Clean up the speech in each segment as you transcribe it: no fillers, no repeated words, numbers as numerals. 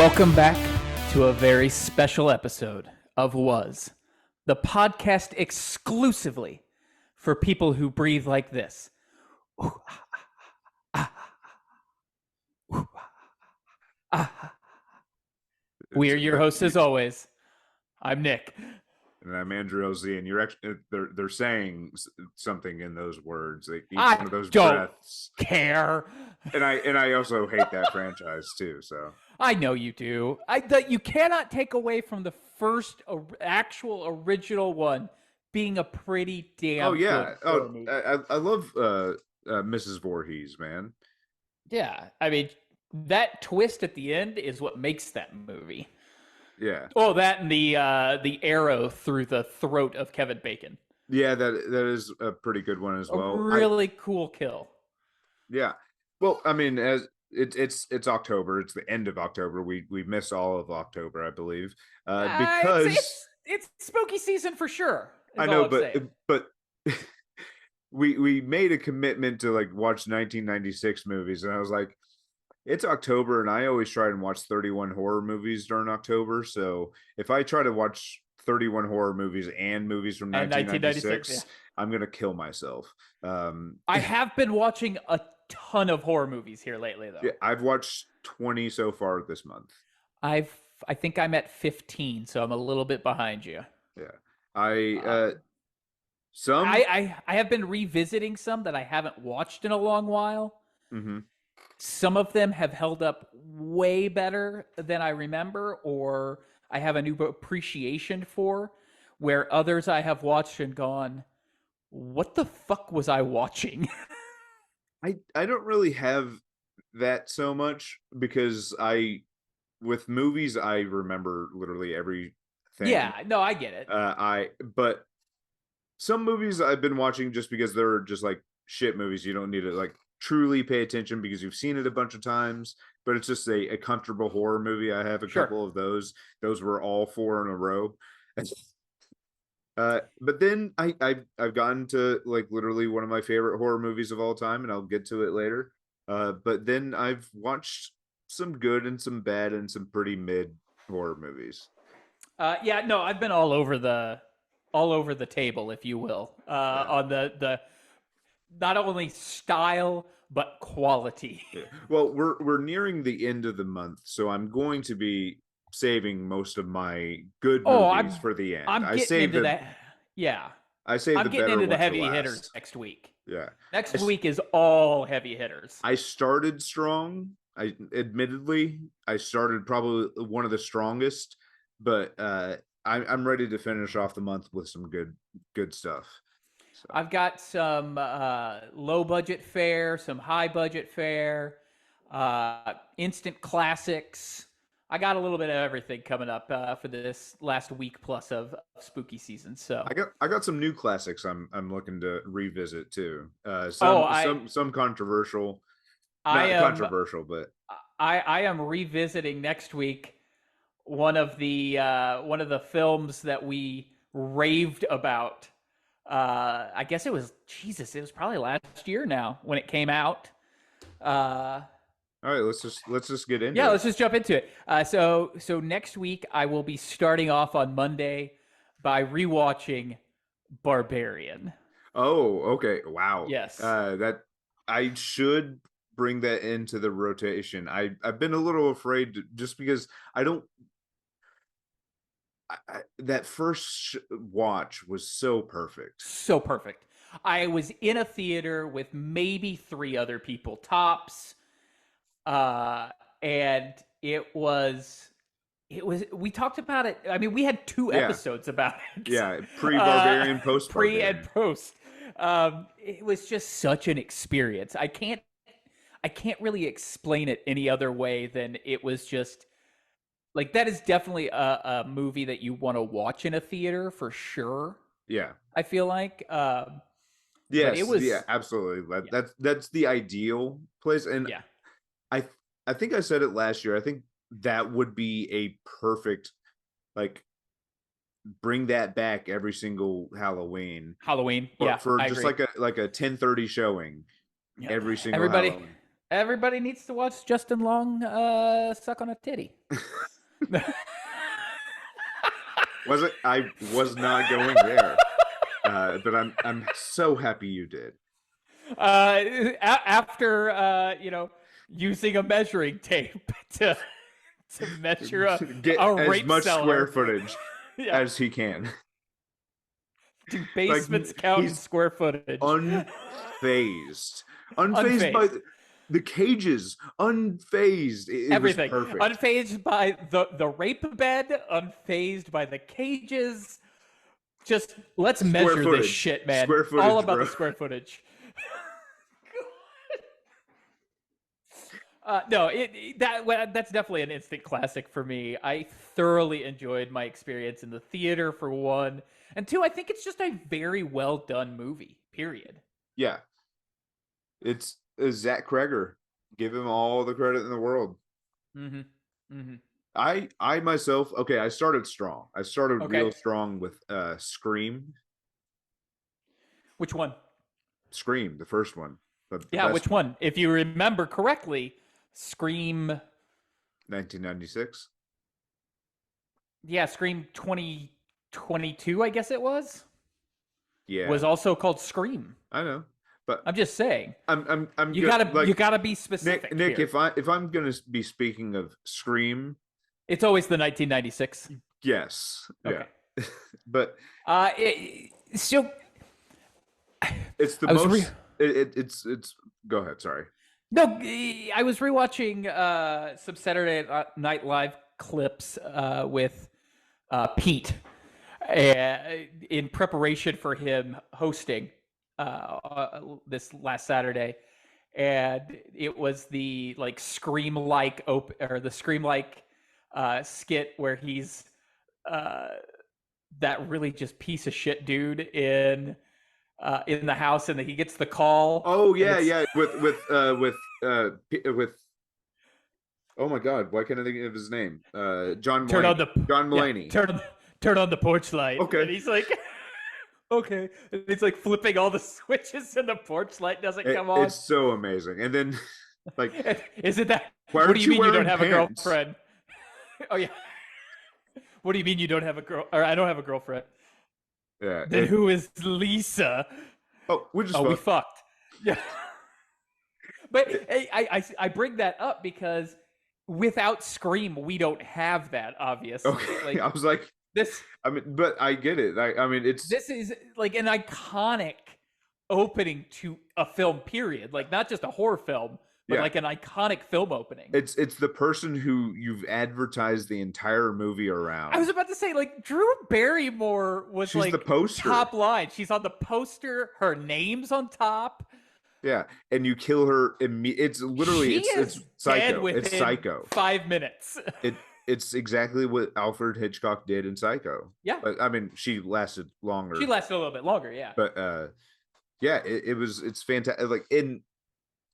Welcome back to a very special episode of Was, the podcast exclusively for people who breathe like this. We are your hosts as always. I'm Nick. And I'm Andrew LZ, and you're actually they're saying something in those words. Like each I one of those don't breaths. care. And I also hate that franchise too. So I know you do. You cannot take away from the first actual original one being a pretty damn good movie. I love Mrs. Voorhees, man. Yeah, I mean that twist at the end is what makes that movie. Yeah. Oh, that and the arrow through the throat of Kevin Bacon. Yeah, that is a pretty good one as well. A really cool kill. Yeah. Well, I mean, as it's October. It's the end of October. We miss all of October, I believe, because it's spooky season for sure. I know, but we made a commitment to like watch 1996 movies, and I was like, it's October, and I always try and watch 31 horror movies during October. So if I try to watch 31 horror movies and movies from 1996, yeah. I'm going to kill myself. I have been watching a ton of horror movies here lately, though. Yeah, I've watched 20 so far this month. I think I'm at 15, so I'm a little bit behind you. Yeah. I have been revisiting some that I haven't watched in a long while. Mm-hmm. Some of them have held up way better than I remember, or I have a new appreciation for, where others I have watched and gone, what the fuck was I watching? I don't really have that so much, because with movies, I remember literally everything. Yeah, no, I get it. But some movies I've been watching just because they're just like shit movies. You don't need to like truly pay attention because you've seen it a bunch of times, but it's just a comfortable horror movie. I have a couple of those. Those were all 4 in a row. But then I've gotten to like literally one of my favorite horror movies of all time, and I'll get to it later. But then I've watched some good and some bad and some pretty mid horror movies. Yeah, no, I've been all over the table, if you will, on the not only style but quality. Yeah. Well, we're nearing the end of the month, so I'm going to be saving most of my good movies for the end. I'm getting into that. Yeah, I saved I'm getting into the heavy hitters next week. Yeah, next week is all heavy hitters. I started strong. I started probably one of the strongest, but I'm ready to finish off the month with some good stuff. So. I've got some low budget fare, some high budget fare, instant classics. I got a little bit of everything coming up for this last week plus of spooky season. So I got some new classics I'm looking to revisit too. Some controversial, controversial, but I am revisiting next week one of the films that we raved about. I guess it was probably last year now when it came out. All right, let's just get into it. Yeah, let's just jump into it. So next week I will be starting off on Monday by rewatching Barbarian. Oh, okay. Wow. Yes. That I should bring that into the rotation. I've been a little afraid just because I don't. That first watch was so perfect. So perfect. I was in a theater with maybe 3 other people tops. And it was, we talked about it. I mean, we had 2 episodes about it. Yeah. Pre-Barbarian, post-Barbarian. Pre and post. It was just such an experience. I can't really explain it any other way than it was just like, that is definitely a movie that you want to watch in a theater for sure. Yeah. I feel like, yes, it was, yeah, absolutely. That's the ideal place. And yeah. I think I said it last year. I think that would be a perfect, like, bring that back every single Halloween. Yeah, for just agree. like a 10:30 showing. Yeah. Every single Halloween. Everybody needs to watch Justin Long suck on a titty. Was it? I was not going there, but I'm so happy you did. After using a measuring tape to measure Get a as rape much square cellar. footage Yeah. as he can. Do Like basements count in he's square footage? unfazed, unfazed by Unfazed. the cages, unfazed. It was Everything. perfect. Unfazed by the rape bed, unfazed by the cages. Just let's measure this shit, man. Square All footage, about bro. the square footage. No, that's definitely an instant classic for me. I thoroughly enjoyed my experience in the theater for one, and two, I think it's just a very well done movie. Period. Yeah, it's Zach Kreger. Give him all the credit in the world. Mm-hmm. Mm-hmm. I myself, okay, I started strong. I started Okay. real strong with Scream. Which one? Scream, the first one, the Yeah, best which one, one? If you remember correctly, Scream. 1996. Yeah, Scream 2022, I guess it was Yeah, also called Scream. I know, but I'm just saying. I'm You good. gotta you Like gotta be specific Nick, here. if I'm gonna be speaking of Scream, It's always the 1996. yes, yeah, Okay. but So it's the I was most. It's. Go ahead. Sorry. no, I was rewatching some Saturday Night Live clips with Pete in preparation for him hosting this last Saturday, and it was the like scream like or the scream like skit where he's uh, that really just piece of shit dude in the house, and then he gets the call, Oh and yeah, it's yeah. With. Oh my God, why can't I think of his name? John turn on Mulaney. the John yeah Mulaney. turn on the porch light, and Okay. he's like okay, and he's like flipping all the switches, and the porch light doesn't come on. It's so amazing. And then, like, Is it that? why What do aren't you you mean you don't wearing have a pants? girlfriend? Oh yeah. What do you mean you don't have a girl? Or I don't have a girlfriend. Yeah. Then who is Lisa? Oh, we just Oh, we fucked. fucked. Yeah. But It, I bring that up because without Scream, we don't have that. Obviously, okay. I like was like, this I mean, but I get it. I mean, it's this is like an iconic opening to a film. Period. Like not just a horror film, but yeah. like an iconic film opening. It's the person who you've advertised the entire movie I was around. about to say, like, Drew Barrymore was She's the like poster. top line. She's on the poster. Her name's on top. Yeah, and you kill her. It's literally She it's is dead Psycho. It's within Psycho. 5 minutes. It's exactly what Alfred Hitchcock did in Psycho. Yeah. But I mean, she lasted She longer. lasted a little bit longer, yeah. But yeah, it's fantastic. Like in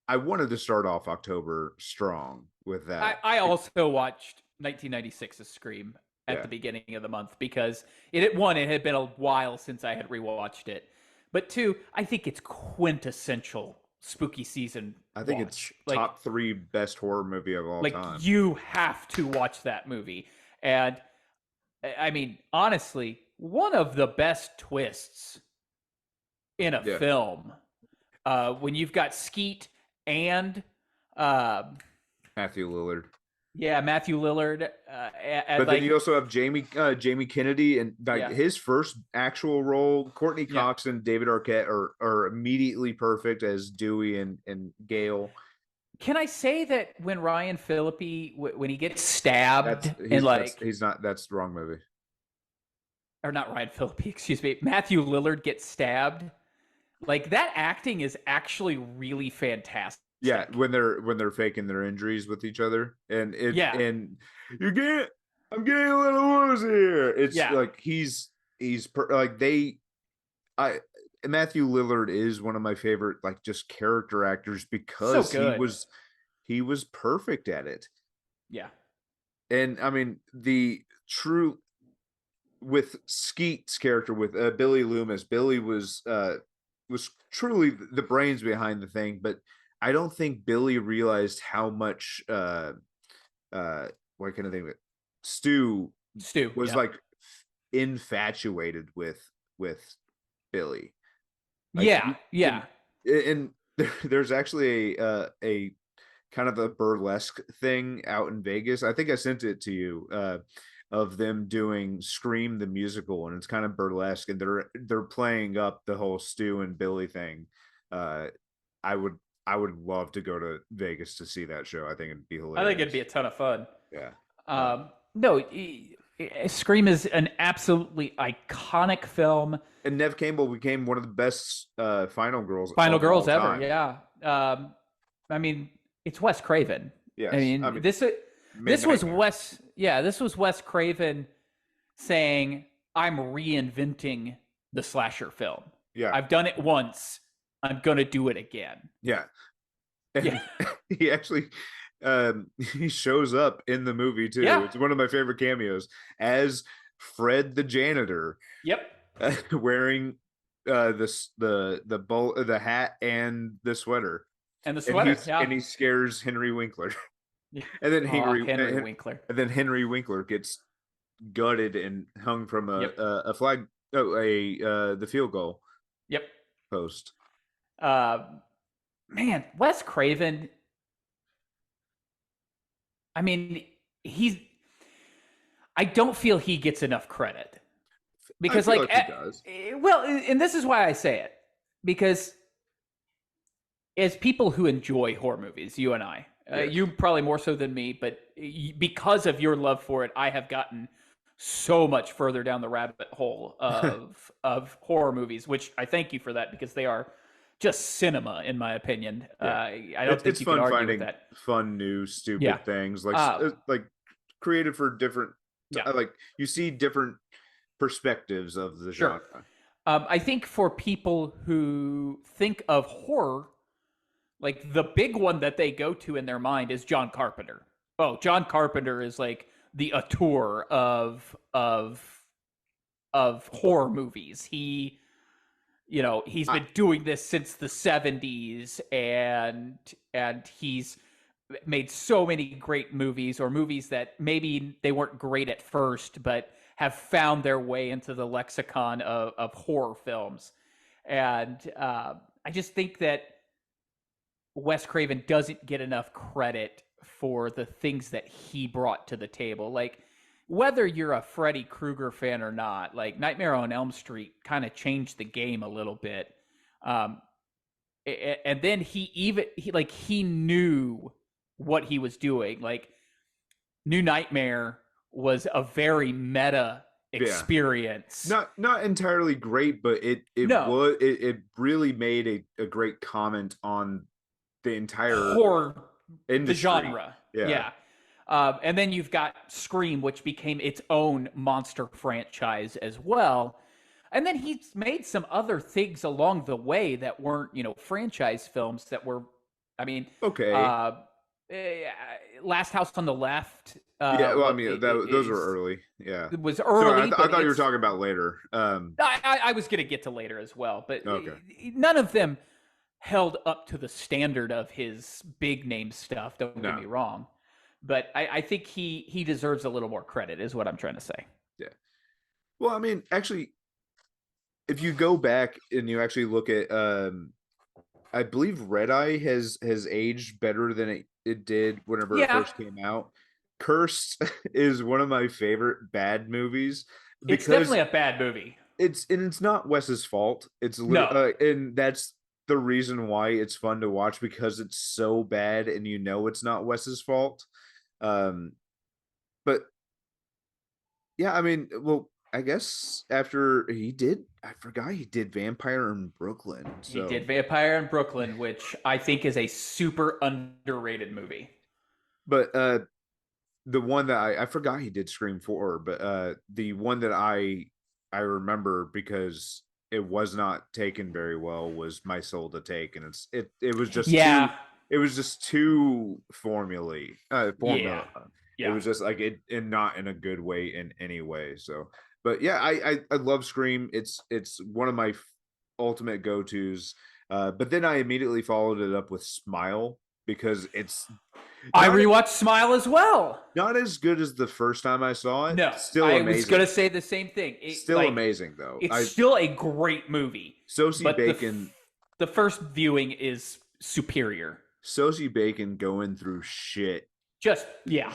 I wanted to start off October strong with that. I also watched 1996's Scream at Yeah, the beginning of the month because it had been a while since I had rewatched it. But two, I think it's quintessential spooky season I think it's watch. top 3 best horror movie of all Like time. you have to watch that movie. And I mean, honestly, one of the best twists in a Yeah, film when you've got Skeet and Matthew Lillard. yeah, Matthew Lillard But then you like also have Jamie Kennedy, and like yeah. his first actual role. Courtney Yeah. Cox and David Arquette are immediately perfect as Dewey and Gale. Can I say that when Ryan Phillippe when he gets stabbed and like He's not that's the wrong movie. or not Ryan Phillippe, excuse me, Matthew Lillard gets stabbed, like that acting is actually really fantastic. Yeah, when they're faking their injuries with each other, and Yeah. you get I'm getting a little woozy here. It's Yeah. like like I Matthew Lillard is one of my favorite like just character actors So because good. he was perfect at it. Yeah. And I mean the true with Skeet's character with Billy Loomis. Billy was truly the brains behind the thing, but I don't think Billy realized how much what kind of thing, Stu Stu, was yeah. like infatuated with Billy. Like Yeah, yeah. and there's actually a kind of a burlesque thing out in Vegas. I think I sent it to you, of them doing Scream the musical, and it's kind of burlesque, and they're playing up the whole Stu and Billy thing. Uh, I would I would love to go to Vegas to see that show. I think it'd be I think it'd be hilarious. a ton of fun. Yeah. No, Scream is an absolutely iconic film. And Nev Campbell became one of the best final girls Final of all Girls ever, time. yeah. I mean, it's Wes Craven. I Yes. I mean, mean, this was Midnightmare. Wes. Yeah, this was Wes Craven saying, "I'm reinventing the slasher film. Yeah. I've done it once. I'm gonna do it again." Yeah. Yeah, And he actually he shows up in the movie too. yeah, It's one of my favorite cameos as Fred the janitor, yep. wearing the hat and the sweater, And the and sweater, yeah. he scares Henry Winkler. Yeah. and then Oh, Henry Winkler. Henry Winkler gets gutted and hung from Yep, a flag, the field goal yep. post. Uh, man, Wes Craven. I mean, he's. I don't feel he gets enough credit I because, feel like, like he does. well, and this is why I say it, because as people who enjoy horror movies, you and I, Yes. you probably more so than me, but because of your love for it, I have gotten so much further down the rabbit hole of horror movies, which I thank you for that, because they are just cinema, in my opinion. Yeah. I don't think It's you could fun argue with finding that. fun, new, Yeah. stupid things, Uh, like created for different, yeah. like you see different perspectives of the Sure. genre. I think for people who think of horror, like the big one that they go to in their mind is John Carpenter. Oh, John Carpenter is like the auteur of horror movies. He's I, been doing this since the 70s, and he's made so many great movies, or movies that maybe they weren't great at first but have found their way into the lexicon of horror films. And I just think that Wes Craven doesn't get enough credit for the things that he brought to the table. Like, whether you're a Freddy Krueger fan or not, like Nightmare on Elm Street kind of changed the game a little bit. Um, and then he knew what he was doing. Like, New Nightmare was a very meta yeah, experience. not entirely great, but No, it really made a great comment on the entire horror, the industry. genre. Yeah. Yeah. And then you've got Scream, which became its own monster franchise as well. And then he's made some other things along the way that weren't, franchise films that were, I mean, Okay. uh, eh, Last House on the Left Yeah. Well, I mean, those were early. Yeah. it was Sorry, early, I but thought you were it's. talking about later. I was going to get to later as well, but Okay. none of them held up to the standard of his big name stuff. Don't get No. me wrong, but I think he deserves a little more credit, is what I'm trying to say. Yeah. Well, I mean, actually, if you go back and you actually look at, I believe Red Eye has aged better than it did whenever it Yeah, first came out. Cursed is one of my favorite bad movies it's because definitely a bad movie. it's not Wes's fault. It's No, literally, and that's the reason why it's fun to watch, because it's so bad and it's not Wes's fault. Um, but yeah, I mean, well, I guess after I forgot he did Vampire in Brooklyn. he did So, Vampire in Brooklyn, which I think is a super underrated movie. but the one that I forgot he did Scream 4, but the one that I remember because it was not taken very well was My Soul to Take, and Yeah, it was just too yeah, formula. It yeah. was just like it, and not in a good way in any way. So, but yeah, I love Scream. It's one of my ultimate go-tos. But then I immediately followed it up with Smile because it's I not rewatched Smile as well. not as good as the first time I saw it. No, Still I was gonna amazing. say the same thing. Still amazing though. It's I still a great movie, Sosie but Bacon the first viewing is superior. Sosie Bacon going through shit Just yeah.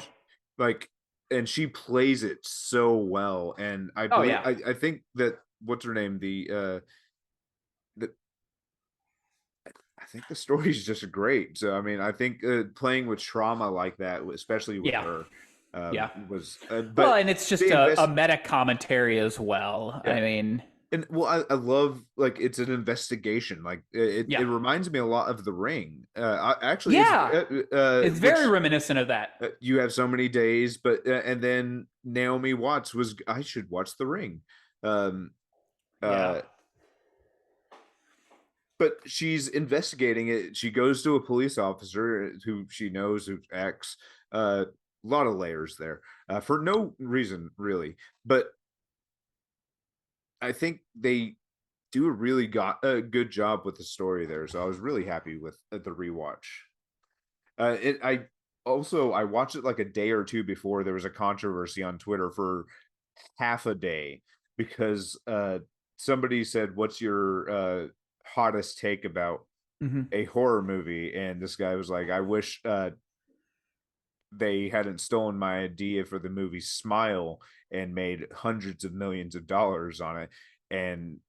like, and she plays it so well. And I Oh believe yeah. I think that what's her name, the I think the story is just great. So I mean, I think playing with trauma like that, especially with Yeah. her, Yeah. was. Well, But and it's just they invest. a meta commentary as well. Yeah, I mean, and well, I love like it's an investigation. Like it yeah. reminds me a lot of The Ring. Actually, it's Yeah. It's very which reminiscent of that. you have so many days, but and then Naomi Watts was. I should watch The Ring. Um, Yeah. uh, but she's investigating it. She goes to a police officer who she knows who's ex. A lot of layers there for no reason really, but I think they do a really got a good job with the story there. So I was really happy with the rewatch. I also I watched it like a day or two before there was a controversy on Twitter for half a day because somebody said, "What's your hottest take about Mm-hmm. a horror movie?" And this guy was like, "I wish they hadn't stolen my idea for the movie Smile and made hundreds of millions of dollars on it." And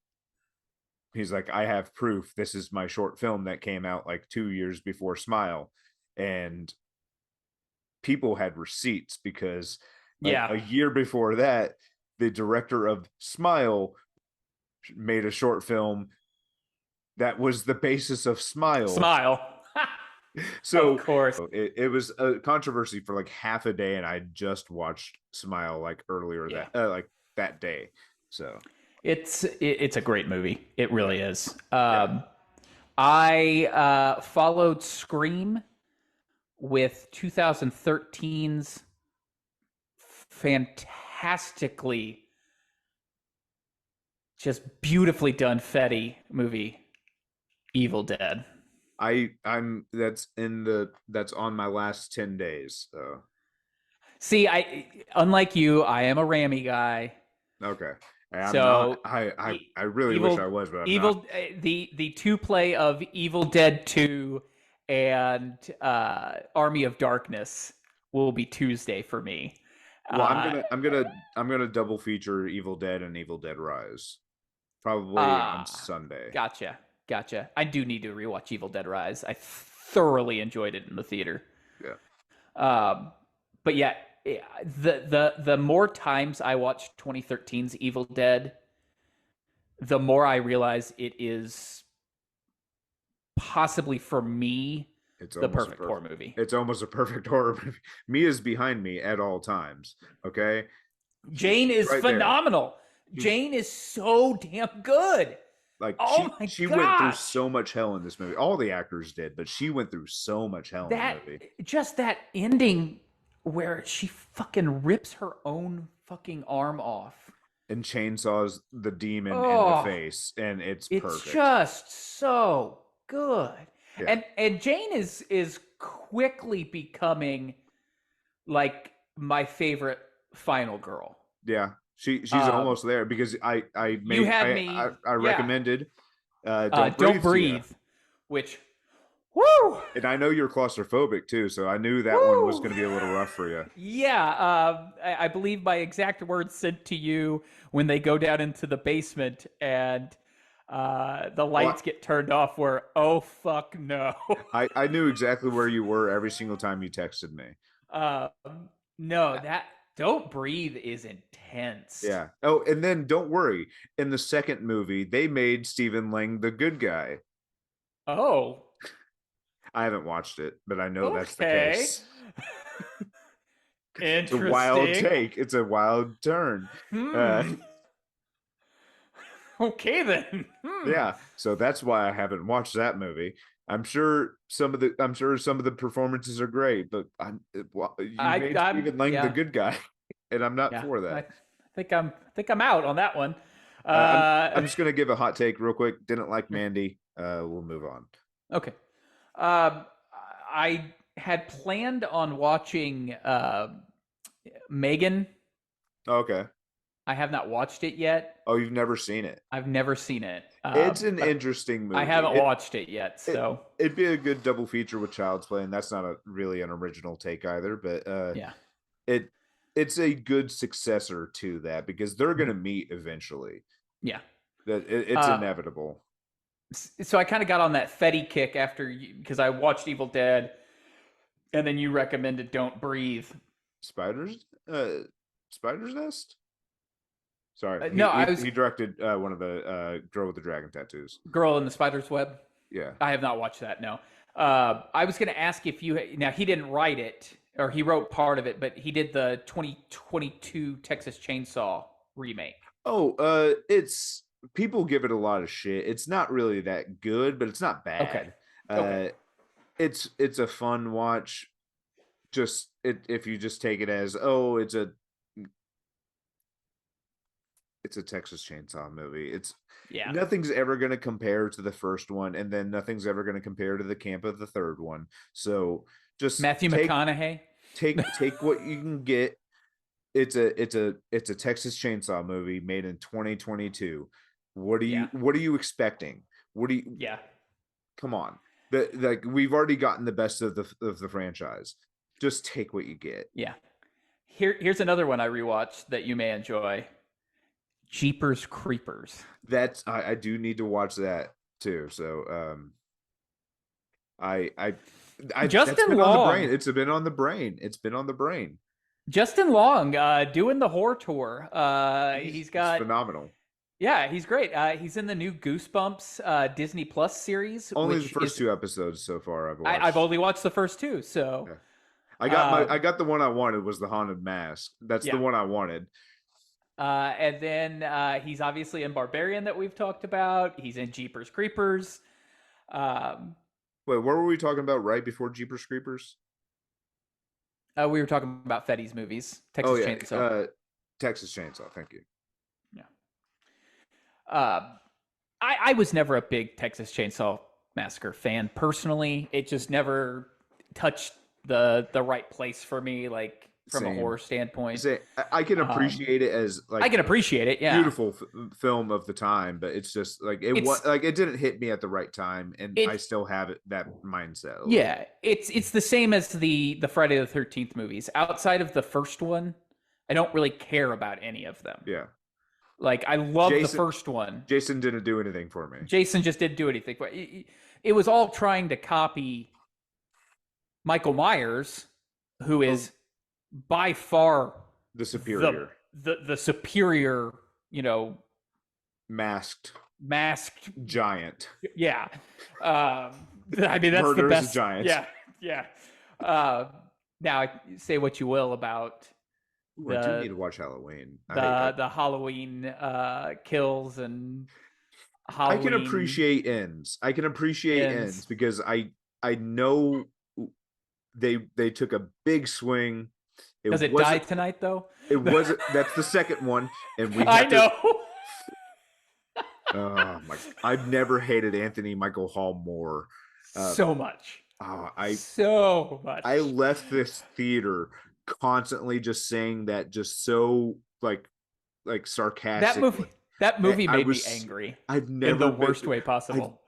he's like, "I have proof. This is my short film that came out like 2 years before Smile." And people had receipts because like Yeah. a year before that, the director of Smile made a short film that was the basis of Smile. Smile. Of So course. it was a controversy for like half a day, and I just watched Smile like earlier Yeah. that like that day. So It's a great movie. It yeah, really is. yeah. I followed Scream with 2013's fantastically, just beautifully done Fetty movie, Evil Dead. I'm that's on my last 10 days. So See, I unlike you, I am a Rami guy. okay. I'm not. So I really wish I Evil was, but I'm not. Evil the two play of Evil Dead 2 and Army of Darkness will be Tuesday for me. Well, Uh I'm gonna double feature Evil Dead and Evil Dead Rise probably on ah Sunday. gotcha. Gotcha. I do need to rewatch Evil Dead Rise. I thoroughly enjoyed it in the theater. Yeah, Um but yeah, the more times I watch 2013's Evil Dead, the more I realize it is possibly for me it's the almost a perfect horror perfect. movie. It's almost a perfect horror movie. Mia's behind me at all times. Okay, Jane she's is right there. phenomenal. She's Jane is so damn good. like Oh my she went through gosh. so much hell in this movie. All the actors did, but she went through so much hell in the That movie. just that ending where she fucking rips her own fucking arm off. And chainsaws the demon in the Oh, face, and it's it's perfect. just so good. Yeah, And Jane is quickly becoming like my favorite final girl. yeah. She's Um, almost there because I you made had me, I yeah. recommended Don't Don't Breathe to you. breathe, which, woo, And I know you're claustrophobic too, so I knew that one was woo. going to be a little rough for you. Yeah, I believe my exact words sent to you when they go down into the basement and the Well, lights get turned off. Were oh fuck no. I knew exactly where you were every single time you texted me. um, no, that don't breathe is intense. Yeah. Oh, and then don't worry. In the second movie, they made Stephen Lang the good guy. Oh, I haven't watched it, but I know that's the okay. case. It's a wild Interesting. take. It's a wild turn. Uh, Hmm. Okay then. Hmm. yeah. So that's why I haven't watched that movie. I'm sure some of the performances are great, but you made I'm Stephen Lang the yeah. good guy, and I'm not Yeah. for that. I think I'm out on that one. I'm just gonna give a hot take real quick. Didn't like Mandy. We'll move on. Okay. Um, I had planned on watching Megan. Okay. I have not watched it yet. Oh, you've never seen it? I've never seen it, It's an but interesting I movie. haven't watched it yet. It So it'd be a good double feature with Child's Play, and that's not a really an original take either. But yeah, it it's a good successor to that because they're gonna meet eventually. yeah. That it's Uh, inevitable. so I kind of got on that Fetty kick after because I watched Evil Dead, and then you recommended Don't Breathe. Spiders, Spider's Nest. Sorry, No, I was he directed one of the Girl with the Dragon Tattoos. Girl in the Spider's Web. Yeah. I have not watched that. No. I was going to ask if you now he didn't write it or he wrote part of it, but he did the 2022 Texas Chainsaw remake. Oh, it's people give it a lot of shit. It's not really that good, but it's not Okay. bad. Okay. It's a fun watch. Just if you just take it as it's a Texas Chainsaw movie. It's Yeah. nothing's ever going to compare to the first one, and then nothing's ever going to compare to the camp of the third one. So just Matthew McConaughey. take what you can get. It's a Texas Chainsaw movie made in 2022. Yeah. What are you expecting? What do you Yeah. come on? Like we've already gotten the best of the franchise. Just take what you get. Yeah. Here's another one I rewatched that you may enjoy. Jeepers Creepers. That's I do need to watch that too. So I that's Justin been on the brain. Long. It's been on the brain. It's been on the brain. Justin Long doing the horror tour. He's It's got phenomenal. yeah, he's great. He's in the new Goosebumps Disney Plus series, Only the which first is two episodes so far I've watched. I've only watched the first two. So Yeah. I uh, got the one I wanted was the Haunted Mask. That's the yeah, one I wanted. and then he's obviously in Barbarian that we've talked about. He's in Jeepers Creepers. Um, Wait, what were we talking about right before Jeepers Creepers? we were talking about Fetty's movies, Oh Texas yeah, Chainsaw. Texas Chainsaw. Thank you. Yeah. I was never a big Texas Chainsaw Massacre fan personally. It just never touched the right place for me, like from a Same. horror standpoint. Say I can appreciate it as like I can appreciate it, yeah. beautiful film of the time, but it's just like it was like it didn't hit me at the right time, and I still have that mindset. Yeah, it's the same as the Friday the 13th movies. Outside of the first one, I don't really care about any of them. Yeah. Like I love the first one. Jason didn't do anything for me. Jason just didn't do anything. It was all trying to copy Michael Myers, who is by far the superior, the superior, masked giant. Yeah, I mean that's the best giant. Yeah, yeah. Now say what you will about. Ooh, I do need to watch Halloween. The Halloween kills and Halloween. I can appreciate ends. I can appreciate ends because I know they took a big swing. Does it die tonight though? It wasn't. That's the second one, and we. I know. Oh my! I've never hated Anthony Michael Hall more. So much. So much. I I left this theater constantly just saying that, just so like sarcastic. That movie made me angry. I've never in the worst way possible.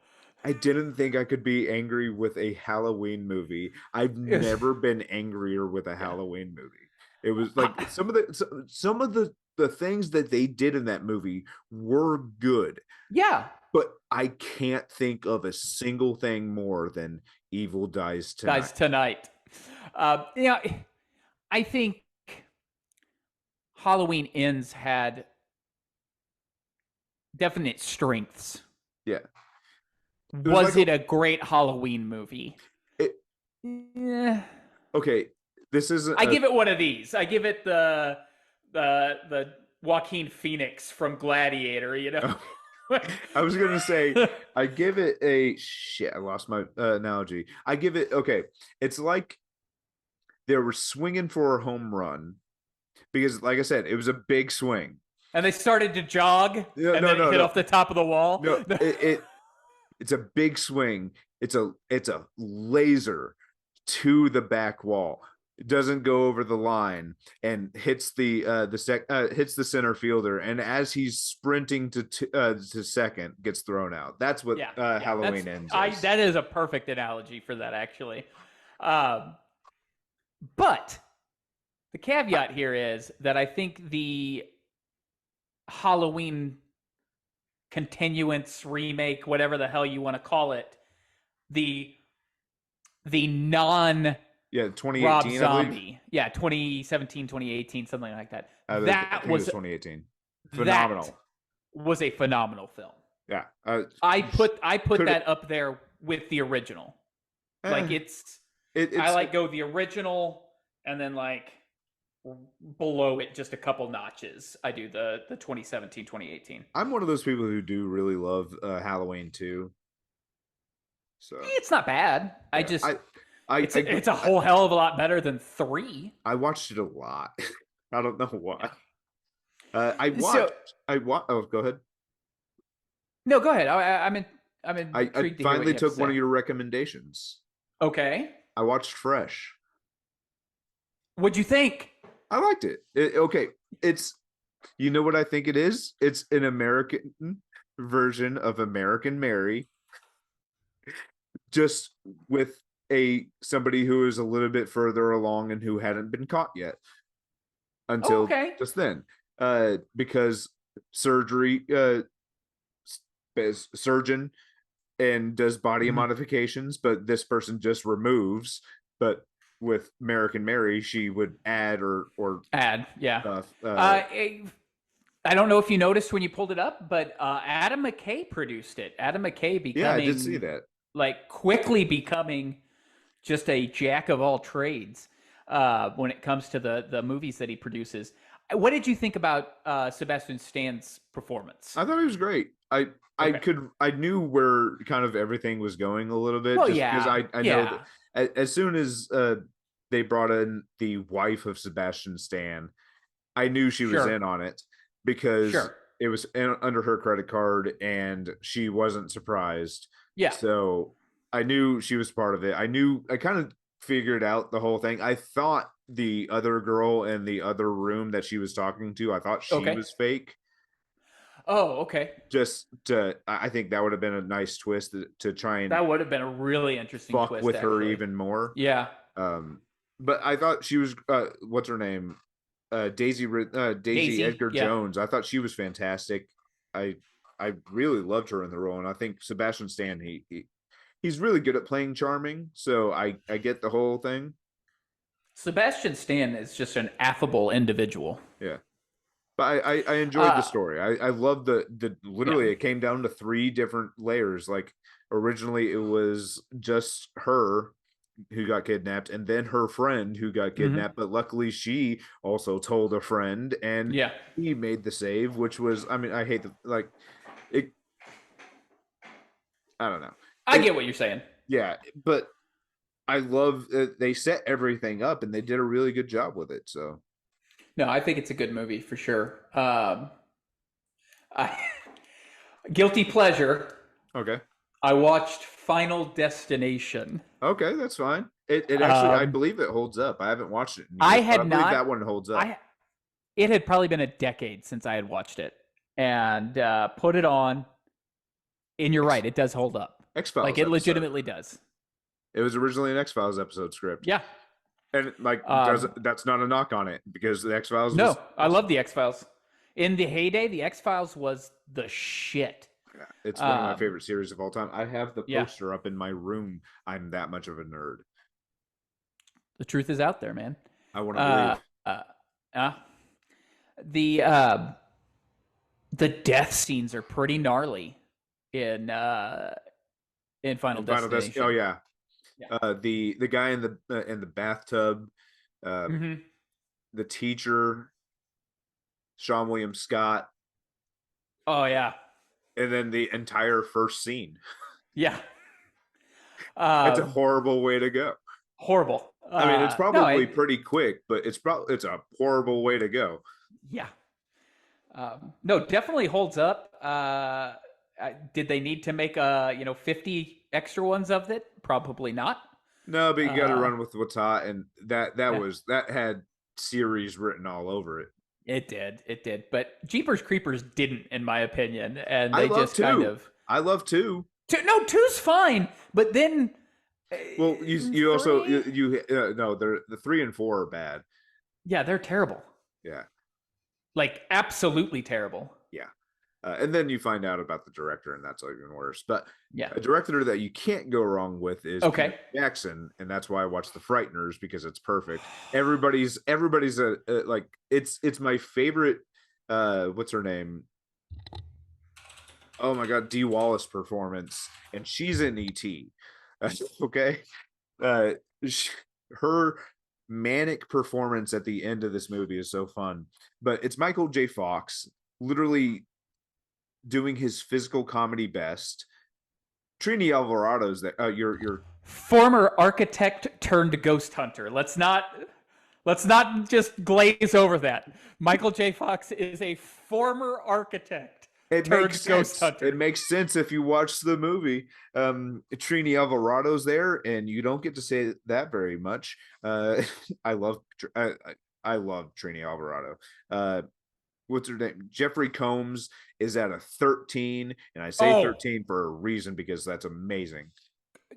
I didn't think I could be angry with a Halloween movie. I've never been angrier with a Halloween movie. It was like some of the things that they did in that movie were good. Yeah. But I can't think of a single thing more than Evil Dies Tonight. Dies Tonight. I think Halloween Ends had definite strengths. Yeah. Was it a great Halloween movie? Yeah. Okay, this isn't. I give it one of these. I give it the Joaquin Phoenix from Gladiator. I was gonna say I give it a shit. I lost my analogy. I give it okay. It's like they were swinging for a home run because, like I said, it was a big swing. And they started to jog, No, and no, then it no, hit no, off the top of the wall. no. It's a big swing. It's a laser to the back wall. It doesn't go over the line and hits the center fielder. And as he's sprinting to second, gets thrown out. That's what Yeah, yeah. Halloween ends as. That is a perfect analogy for that, actually. Um, but the caveat here is that I think the Halloween continuance remake, whatever the hell you want to call it, the non Yeah, Rob 2018, I believe. Zombie, yeah, 2017, 2018, something like that. I think it was 2018. That Phenomenal. was a phenomenal film. Yeah. I put that up there with the original. Like eh, it's I it's like go the original and then like below it just a couple notches. I do the 2017, 2018. I'm one of those people who do really love Halloween too. So It's not bad. I yeah, just I it's a whole hell of a lot better than 3. I watched it a lot. I don't know why. So I watched. Oh, go ahead. no, go ahead. I'm I intrigued to hear what finally you have to took one of say. your recommendations. Okay. I watched Fresh. What'd you think? I liked it. Okay, it's you know what I think it is? It's an American version of American Mary, just with a somebody who is a little bit further along and who hadn't been caught yet Oh, until okay. just then. Because surgery, surgeon and does body Mhm. modifications, but this person just removes. But with American Mary, she would add or Ad, yeah. uh, uh, Uh, I don't know if you noticed when you pulled it up, but Adam McKay produced it. Adam McKay yeah, I did see becoming that. like quickly becoming just a jack of all trades when it comes to the movies that he produces. What did you think about Sebastian Stan's performance? I thought it was great. Okay. I knew where kind of everything was going a little bit Well, just because yeah, I know yeah, that as soon as they brought in the wife of Sebastian Stan, I knew she was sure, in on it because sure, it was under her credit card and she wasn't surprised. yeah. So I knew she was part of it. I kind of figured out the whole thing. I thought the other girl in the other room that she was talking to, I thought she Okay. was fake. Oh, okay. Just to, I think that would have been a nice twist to try and That would have been a really interesting fuck twist, with her actually. even more. Yeah, Um, but I thought she was what's her name? Daisy Daisy. Edgar Yeah. Jones. I thought she was fantastic. I I really loved her in the role, and I think Sebastian Stan he's really good at playing charming. So I get the whole thing. Sebastian Stan is just an affable individual. Yeah, but I enjoyed the Uh, story. I love the yeah. literally it came down to three different layers. Like originally it was just her who got kidnapped and then her friend who got Hmm. kidnapped, but luckily she also told a friend and Yeah. he made the save, which was I mean I hate the like it I don't know. I It get what you're saying. yeah, but I love they set everything up and they did a really good job with it. So No, I think it's a good movie for sure. I, guilty pleasure. okay. I watched Final Destination. Okay, that's fine. It actually I Um, believe it holds up. I haven't watched it in I years, but I had believe not. that one holds up. I It had probably been a decade since I had watched it, and put it on. And you're X right, it does hold up. Like Files it episode. legitimately does. It was originally an X Files episode script. Yeah. And like does Um, that's not a knock on it because the X Files was no, I love awesome. the X Files. In the heyday, the X Files was the shit. Yeah, it's one of my Um, favorite series of all time. I have the yeah, poster up in my room. I'm that much of a nerd. the truth is out there, man. I want to Uh, believe. uh, uh, the the death scenes are pretty gnarly in Final In Final Destination. Oh Destination. yeah, Yeah. the guy in the bathtub, uh, Mm-hmm. the teacher, Sean William Scott, Oh yeah, and then the entire first scene. yeah. It's a Um, horrible way to go. Horrible. I mean, it's No, probably pretty quick, but it's a horrible way to go. yeah. No, definitely holds up. Did they need to make 50 extra ones of it? Probably not. No, but you got to Uh, run with what's hot, and yeah, that had series written all over it. it did. But Jeepers Creepers didn't, in my opinion, and I they love just kind two. of I love two. no, two's fine, but then Well, you also three, no, they're the 3 and 4 are bad. yeah, they're terrible. Yeah, Like absolutely terrible. yeah. And then you find out about the director, and that's even worse. But Yeah. a director that you can't go wrong with is Peter Okay. Jackson, and that's why I watch The Frighteners, because it's perfect. Everybody's like it's my favorite. What's her name? Oh my God, Dee Wallace performance, and she's in ET. Okay, uh, sh her manic performance at the end of this movie is so fun. But it's Michael J. Fox literally doing his physical comedy best. Trini Alvarado's that your Former architect turned ghost hunter. Let's not just glaze over that. Michael J. Fox is a former architect it turned makes ghost sense. It hunter. makes sense if you watch the movie. Trini Alvarado's there, and you don't get to say that very much. I love I love Trini Alvarado. What's her name? Jeffrey Combs is at a 13, and I say Oh, 13 for a reason because that's amazing.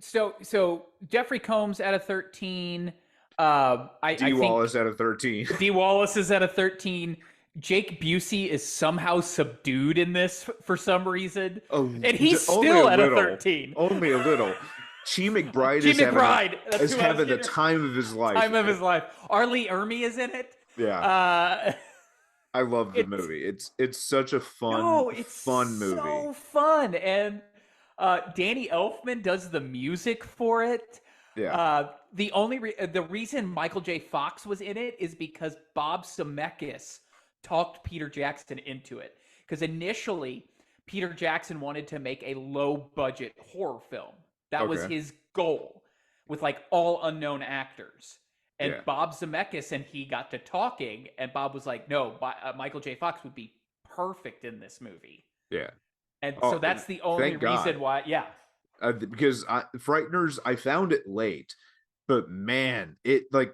so Jeffrey Combs at a 13. I D think Wallace at a 13. D Wallace is at a 13. Jake Busey is somehow subdued in this for some reason, Oh, and he's only a still at a little. 13. Only a little. Chi McBride Jim McBride, that's is who I was having the getting. time of his life. Time of his life. Arlie Ermy is in it. Yeah. Uh, I love the it's movie. It's such a no, it's fun movie. so fun, and Danny Elfman does the music for it. Yeah. The reason Michael J. Fox was in it is because Bob Zemeckis talked Peter Jackson into it. Because initially, Peter Jackson wanted to make a low budget horror film. That was Okay. his goal, with like all unknown actors. And Yeah. Bob Zemeckis and he got to talking, and Bob was like, "No, Michael J. Fox would be perfect in this movie." Yeah. And so Oh, that's the only thank God. reason why. Yeah, Because Frighteners, I found it late, but man, it like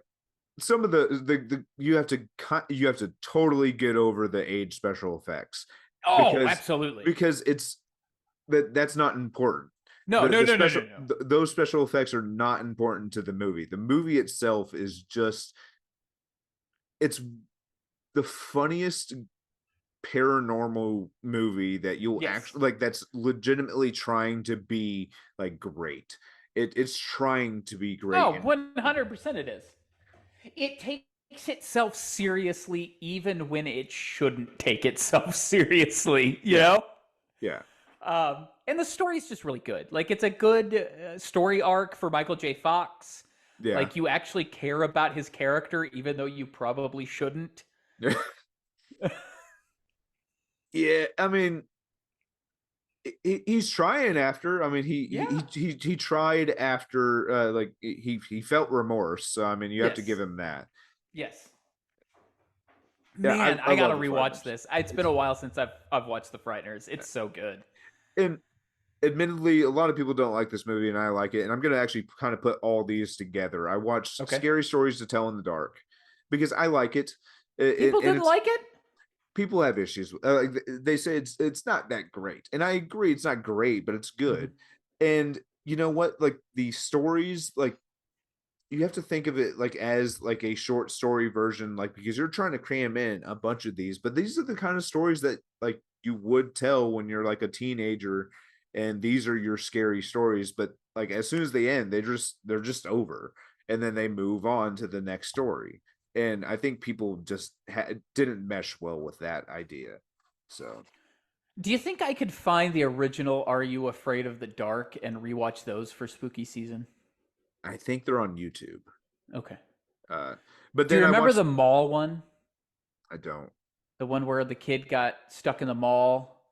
some of the you have to totally get over the age special effects oh, because absolutely. it's that's not important. No, no, The no, no, no, special no. those special effects are not important to the movie. The movie itself is just it's the funniest paranormal movie that you'll Yes. actually like that's legitimately trying to be like great. It's trying to be great Oh, and 100% it is. It takes itself seriously even when it shouldn't take itself seriously, you yeah, know? yeah, And the story's just really good. Like, it's a good story arc for Michael J. Fox. yeah. Like, you actually care about his character, even though you probably shouldn't. Yeah, I mean, he's trying after. I mean, Yeah. he tried after. Like he felt remorse. So I mean, you have to give Yes. him that. Yes. Yeah, Man, I I gotta love the rewatch Frighteners. this. It's been a while since I've watched The Frighteners. It's so good. And admittedly, a lot of people don't like this movie, and I like it. And I'm gonna actually kind of put all these together. I watched Okay. Scary Stories to Tell in the Dark because I like it. People And didn't it's like it? people have issues. They say it's not that great, and I agree, it's not great, but it's Mm-hmm. good. And you know what? Like the stories, like you have to think of it like as like a short story version, like because you're trying to cram in a bunch of these, but these are the kind of stories that like you would tell when you're like a teenager, and these are your scary stories. But like as soon as they end, they're just over, and then they move on to the next story. And I think people just didn't mesh well with that idea. So Do you think I could find the original Are You Afraid of the Dark and rewatch those for spooky season? I think they're on YouTube. Okay. Uh, but Do you then I remember watched. the mall one? I don't The one where the kid got stuck in the mall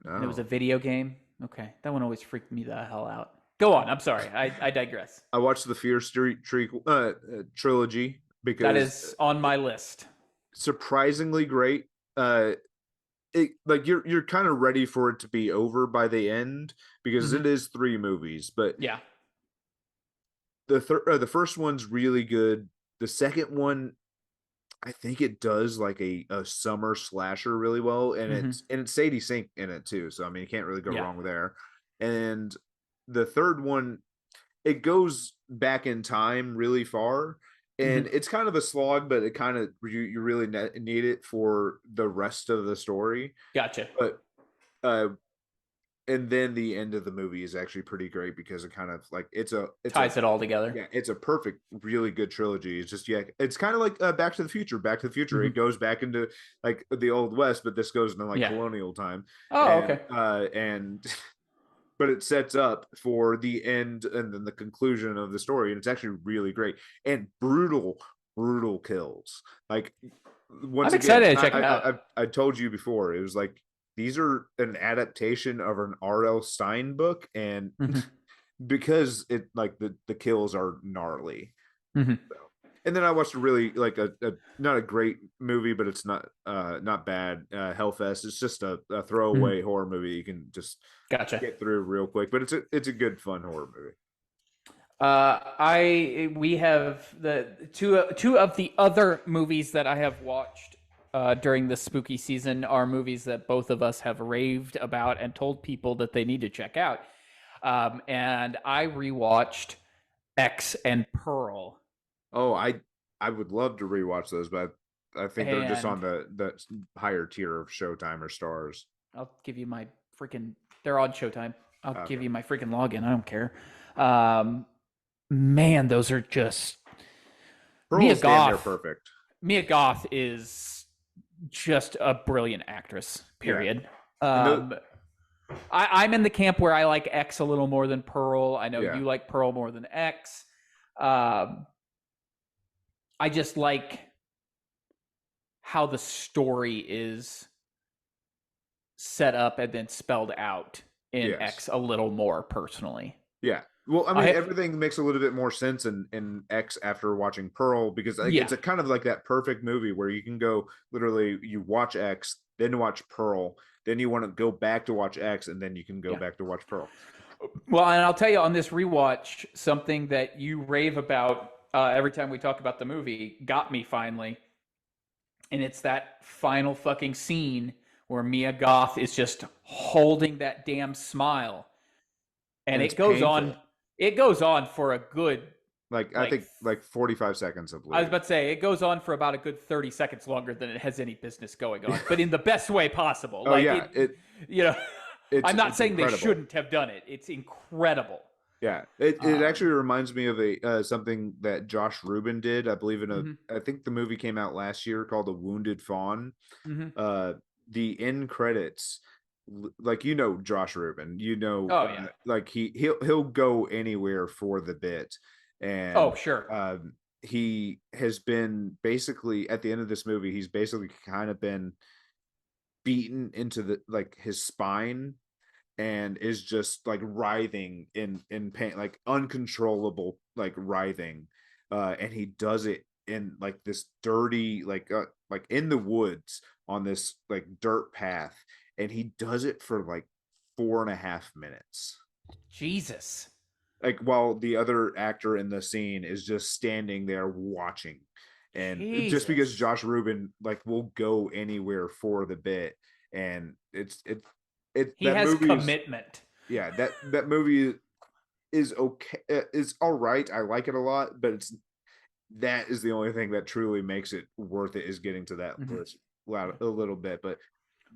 and it was a know. video game? Okay. That one always freaked me the hell out. Go on. I'm sorry. I digress. I watched the Fear Street trilogy That because is on my list. surprisingly great. like you're kind of ready for it to be over by the end because Hmm. it is 3 movies, but Yeah. the first one's really good. The second one, I think it does like a summer slasher really well, and Hmm. it's Sadie Sink in it too. So I mean, you can't really go Yeah. wrong there. And the third one, it goes back in time really far, and Hmm. it's kind of a slog, but it kind of you really need it for the rest of the story. Gotcha. But uh, and then the end of the movie is actually pretty great because it kind of like it's a Ties it all together. yeah, it's a perfect, really good trilogy. It's just, yeah, it's kind of like Back to the Future. Back to the Future, Hmm. it goes back into like the old west, but this goes into like Yeah. colonial time, Oh, okay. and but it sets up for the end and then the conclusion of the story, and it's actually really great and brutal kills. Like I'm once again, excited to check it out. I told you before, it was like these are an adaptation of an R.L. Stein book, and Hmm. because it like the kills are gnarly. Hmm. So. And then I watched a really like a not a great movie, but it's not bad. Hellfest. It's just a Hmm. throwaway horror movie you can just Gotcha. get through real quick. But it's a good fun horror movie. I we have the two of the other movies that I have watched during the spooky season are movies that both of us have raved about and told people that they need to check out. And I rewatched X and Pearl, Oh, I would love to rewatch those, but I think they're just and on the higher tier of Showtime or Stars. I'll give you my freaking. They're on Showtime. I'll give Okay, you my freaking login. I don't care. Um, man, those are just Mia Pearl's damn near Goth. perfect. Mia Goth is just a brilliant actress. Yeah, Period. and Um, I'm in the camp where I like X a little more than Pearl. I know yeah, you like Pearl more than X. Um, I just like how the story is set up and then spelled out in yes. X a little more personally. Yeah. Well, I mean, I everything makes a little bit more sense in X after watching Pearl because like Yeah, it's a kind of like that perfect movie where you can go literally you watch X, then watch Pearl, then you want to go back to watch X, and then you can go yeah. back to watch Pearl. Well, and I'll tell you on this rewatch, something that you rave about every time we talk about the movie got me finally, and it's that final fucking scene where Mia Goth is just holding that damn smile, and And it's painful. it goes on for a good Like I like think like 45 seconds of I was least. about to say it goes on for about a good 30 seconds longer than it has any business going on, but in the best way possible. Oh Like yeah, it, you know, I'm not it's saying they incredible. shouldn't have done it. It's incredible. Yeah, it actually Um, reminds me of a something that Josh Rubin did. I believe in a mhm, I think the movie came out last year called A Wounded Fawn. mhm. uh the end credits, like Josh Rubin, Oh yeah. like he'll go anywhere for the bit, Oh and sure. he has been basically at the end of this movie he's basically kind of been beaten into the like his spine and is just like writhing in pain, like uncontrollable like writhing, and he does it in like this dirty like in the woods on this like dirt path, and he does it for like 4.5 minutes, Jesus. like while the other actor in the scene is just standing there watching. And just because Jesus. Josh Rubin like will go anywhere for the bit, and it's He that has movie is, commitment. yeah, that movie is okay, is all right. I like it a lot, but it's that is the only thing that truly makes it worth it, is getting to that Mhm. list a little bit. But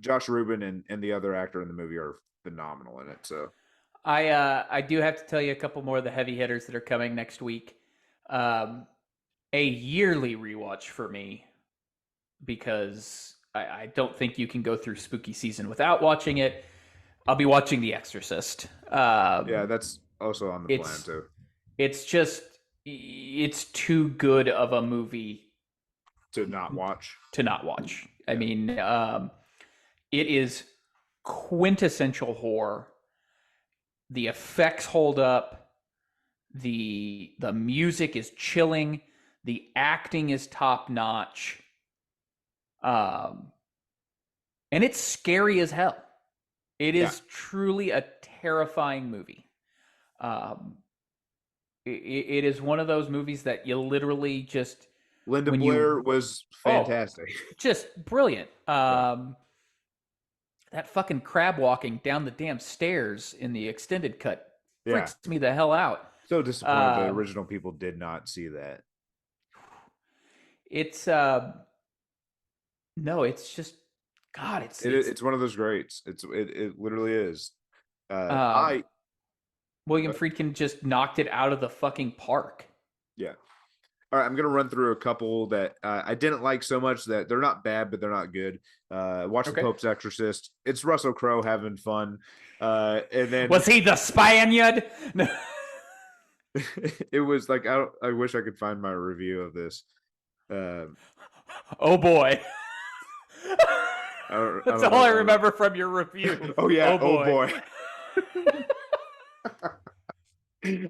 Josh Rubin and the other actor in the movie are phenomenal in it. So I do have to tell you a couple more of the heavy hitters that are coming next week. Um, a yearly rewatch for me because I don't think you can go through spooky season without watching it. I'll be watching The Exorcist. yeah, that's also on the plan It's too, it's just it's too good of a movie to not watch. to not watch. I Yeah, mean, it is quintessential horror. The effects hold up. The music is chilling. The acting is top notch. Um, and it's scary as hell. It Yeah, is truly a terrifying movie. Um, it is one of those movies that you literally just Linda when you Blair was oh fantastic. just brilliant. Yeah, That fucking crab walking down the damn stairs in the extended cut yeah. freaks me the hell out. So disappointed the Uh, original people did not see that. it's no, it's just God. It's It's one of those greats. It literally is. um, I William Friedkin just knocked it out of the fucking park. Yeah. All right, I'm gonna run through a couple that I didn't like so much that they're not bad, but they're not good. Watch The Okay, Pope's Exorcist. It's Russell Crowe having fun, and then was he the Spaniard? it was like I wish I could find my review of this. Um, Oh boy. I That's don't all know I if remember from your review. Oh yeah, Oh oh boy. boy.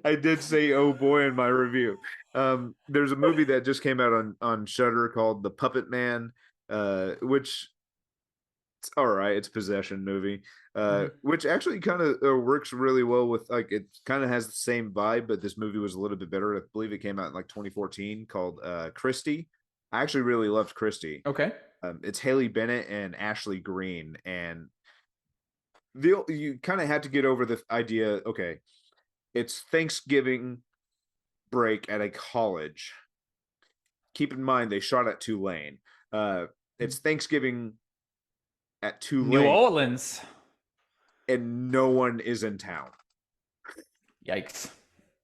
I did say "oh boy" in my review. There's a movie that just came out on Shudder called The Puppet Man, which it's all right. It's a possession movie, Mhm. which actually kind of works really well with like it kind of has the same vibe, but this movie was a little bit better. I believe it came out in like 2014 called Christie. I actually really loved Christie. Okay. It's Haley Bennett and Ashley Green, and you kind of had to get over the idea. Okay, it's Thanksgiving break at a college. Keep in mind they shot at Tulane. It's Thanksgiving at New Tulane, Orleans. and no one is in town. Yikes.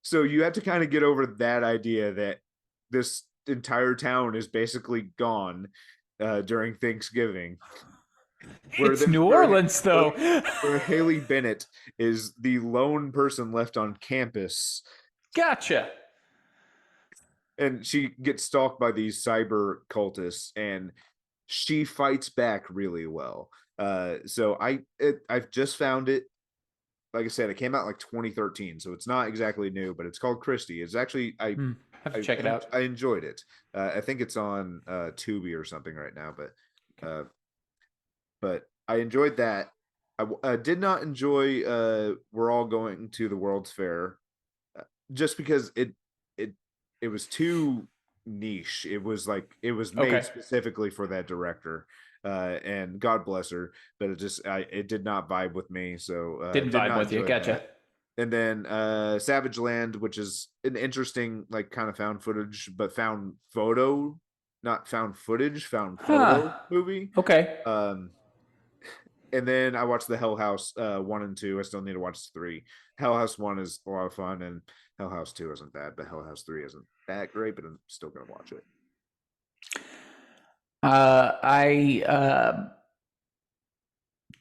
So you have to kind of get over that idea that this entire town is basically gone during Thanksgiving, where It's the New Orleans, where, though. where Haley Bennett is the lone person left on campus, Gotcha. and she gets stalked by these cyber cultists, and she fights back really well. So I've just found it. Like I said, it came out like 2013, so it's not exactly new, but it's called Christie. It's actually Have to check it out. I enjoyed it. I think it's on Tubi or something right now, uh, but I enjoyed that. I did not enjoy We're All Going to the World's Fair, uh, just because it it was too niche. It was like it was made Okay. specifically for that director, and God bless her, but it did not vibe with me, so Didn't did vibe not with you. enjoy Gotcha. that. And then Savage Land, which is an interesting like kind of found footage, but found photo, not found footage, found Huh. photo movie. Okay. Um, and then I watched the Hell House 1 and 2. I still need to watch 3. Hell House 1 is a lot of fun, and Hell House 2 isn't bad, but Hell House 3 isn't that great, but I'm still gonna watch it. I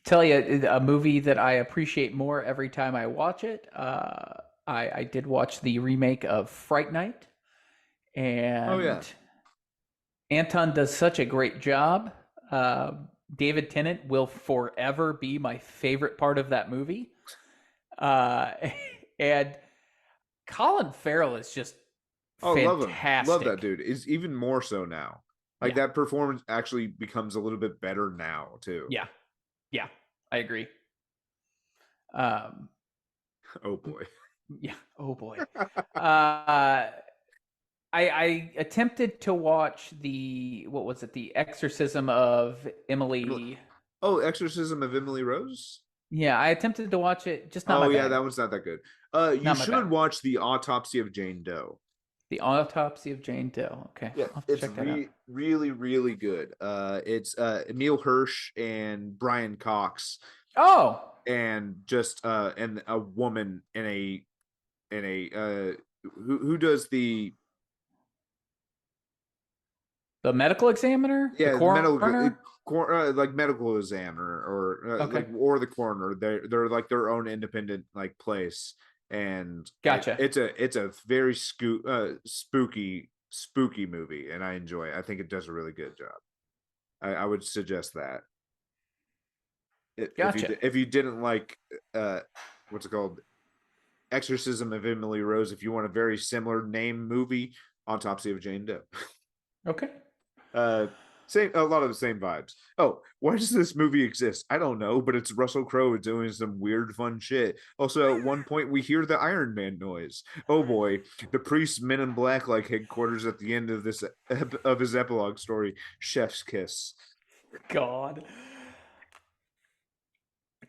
tell you a movie that I appreciate more every time I watch it. I did watch the remake of Fright Night, Oh yeah. and Anton does such a great job. Uh, David Tennant will forever be my favorite part of that movie. Uh, and Colin Farrell is just Oh, love him. Love that fantastic. dude. Is even more so now. Like Yeah, that performance actually becomes a little bit better now too. yeah, yeah. I agree. Um, Oh boy. yeah. Oh boy. Uh, I attempted to watch the what was it? The Exorcism of Emily. Oh, Exorcism of Emily Rose? Yeah, I attempted to watch it. Just not Oh my yeah, bag. that one's not that good. You Not my bag. should watch The Autopsy of Jane Doe. The Autopsy of Jane Doe. Okay, Yeah, I'll have to it's check that out. really really good. It's Emil Hirsch and Brian Cox, Oh, and just and a woman in a who does the the medical examiner, the yeah the coroner. like medical examiner or Okay, or the coroner. They're like their own independent like place, and gotcha. it's a very spooky movie, and I enjoy it. I think it does a really good job. I would suggest that Gotcha. if you didn't like uh what's it called, Exorcism of Emily Rose, if you want a very similar name movie, Autopsy of Jane Doe. Okay. uh Same, a lot of the same vibes. Oh, why does this movie exist? I don't know, but it's Russell Crowe doing some weird, fun shit. Also, at one point, we hear the Iron Man noise. Oh boy, the priest Men in Black like headquarters at the end of this of his epilogue story. Chef's kiss. God.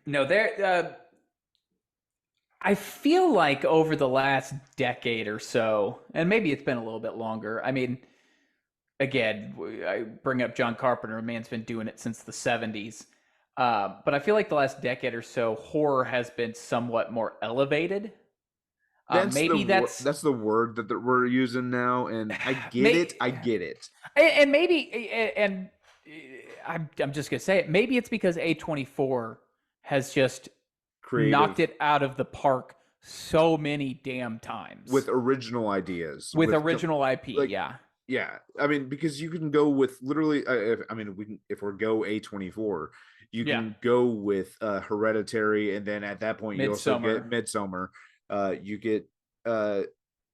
No, there. I feel like over the last decade or so, and maybe it's been a little bit longer. I mean, again, I bring up John Carpenter. A man's been doing it since the '70s, but I feel like the last decade or so, horror has been somewhat more elevated. Maybe That's the word that we're using now, and I get it. may, I get it. and maybe and I'm just gonna say it. Maybe it's because A24 has just knocked Creative it out of the park so many damn times with original ideas, with original IP. like Yeah, yeah. I mean, because you can go with literally. I mean, we can if we go A24, you yeah. can go with Hereditary, and then at that point you also Midsummer. get Midsummer. You get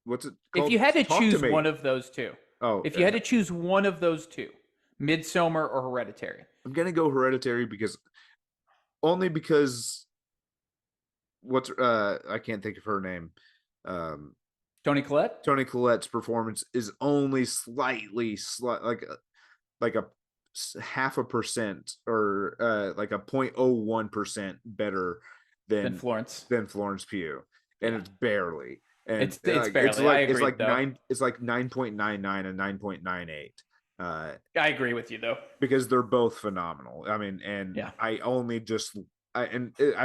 what's it If called? you had to Talk to choose me. one of those two, Oh, if you had to choose one of those two, Midsummer or Hereditary, I'm gonna go Hereditary because only because what's I can't think of her name. Tony Collette. Tony Collette's performance is only slight like a half a percent or like a 0.01% better Than than Florence. Florence Pugh, and Yeah, it's barely. And it's barely. I agree though. it's like 9.99 and 9.98. I agree with you though. Because they're both phenomenal. I mean, and Yeah, I only just I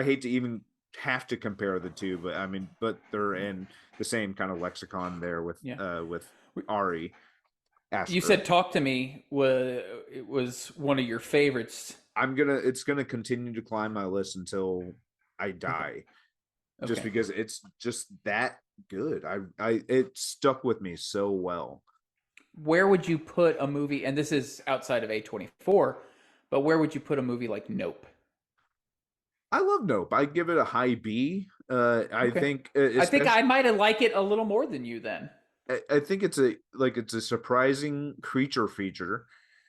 hate to even have to compare the two, but I mean, but they're in the same kind of lexicon there yeah. with Ari You Aster. said "Talk to Me" was one of your favorites. It's gonna continue to climb my list until I Okay. die, just Okay. because it's just that good. I it stuck with me so well. Where would you put a movie? And this is outside of A24, but where would you put a movie like Nope? I love Nope. I give it a high B. I Okay. think I think especially I might have liked it a little more than you then. I think it's a surprising creature feature,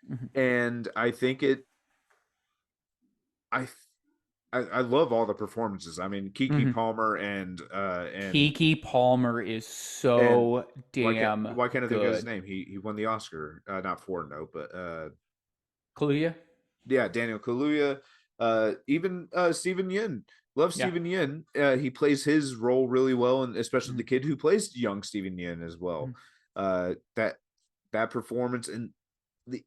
Mhm. and I think it. I I love all the performances. I mean, Kiki Mhm. Palmer Kiki Palmer is and so damn why can't I think of his good. name? He won the Oscar, not for no, but Kaluuya? yeah, Daniel Kaluuya, even Steven Yin. Love Yeah. Steven Yin. He plays his role really well, and especially Mhm. the kid who plays young Steven Yin as well. Mhm. That performance and the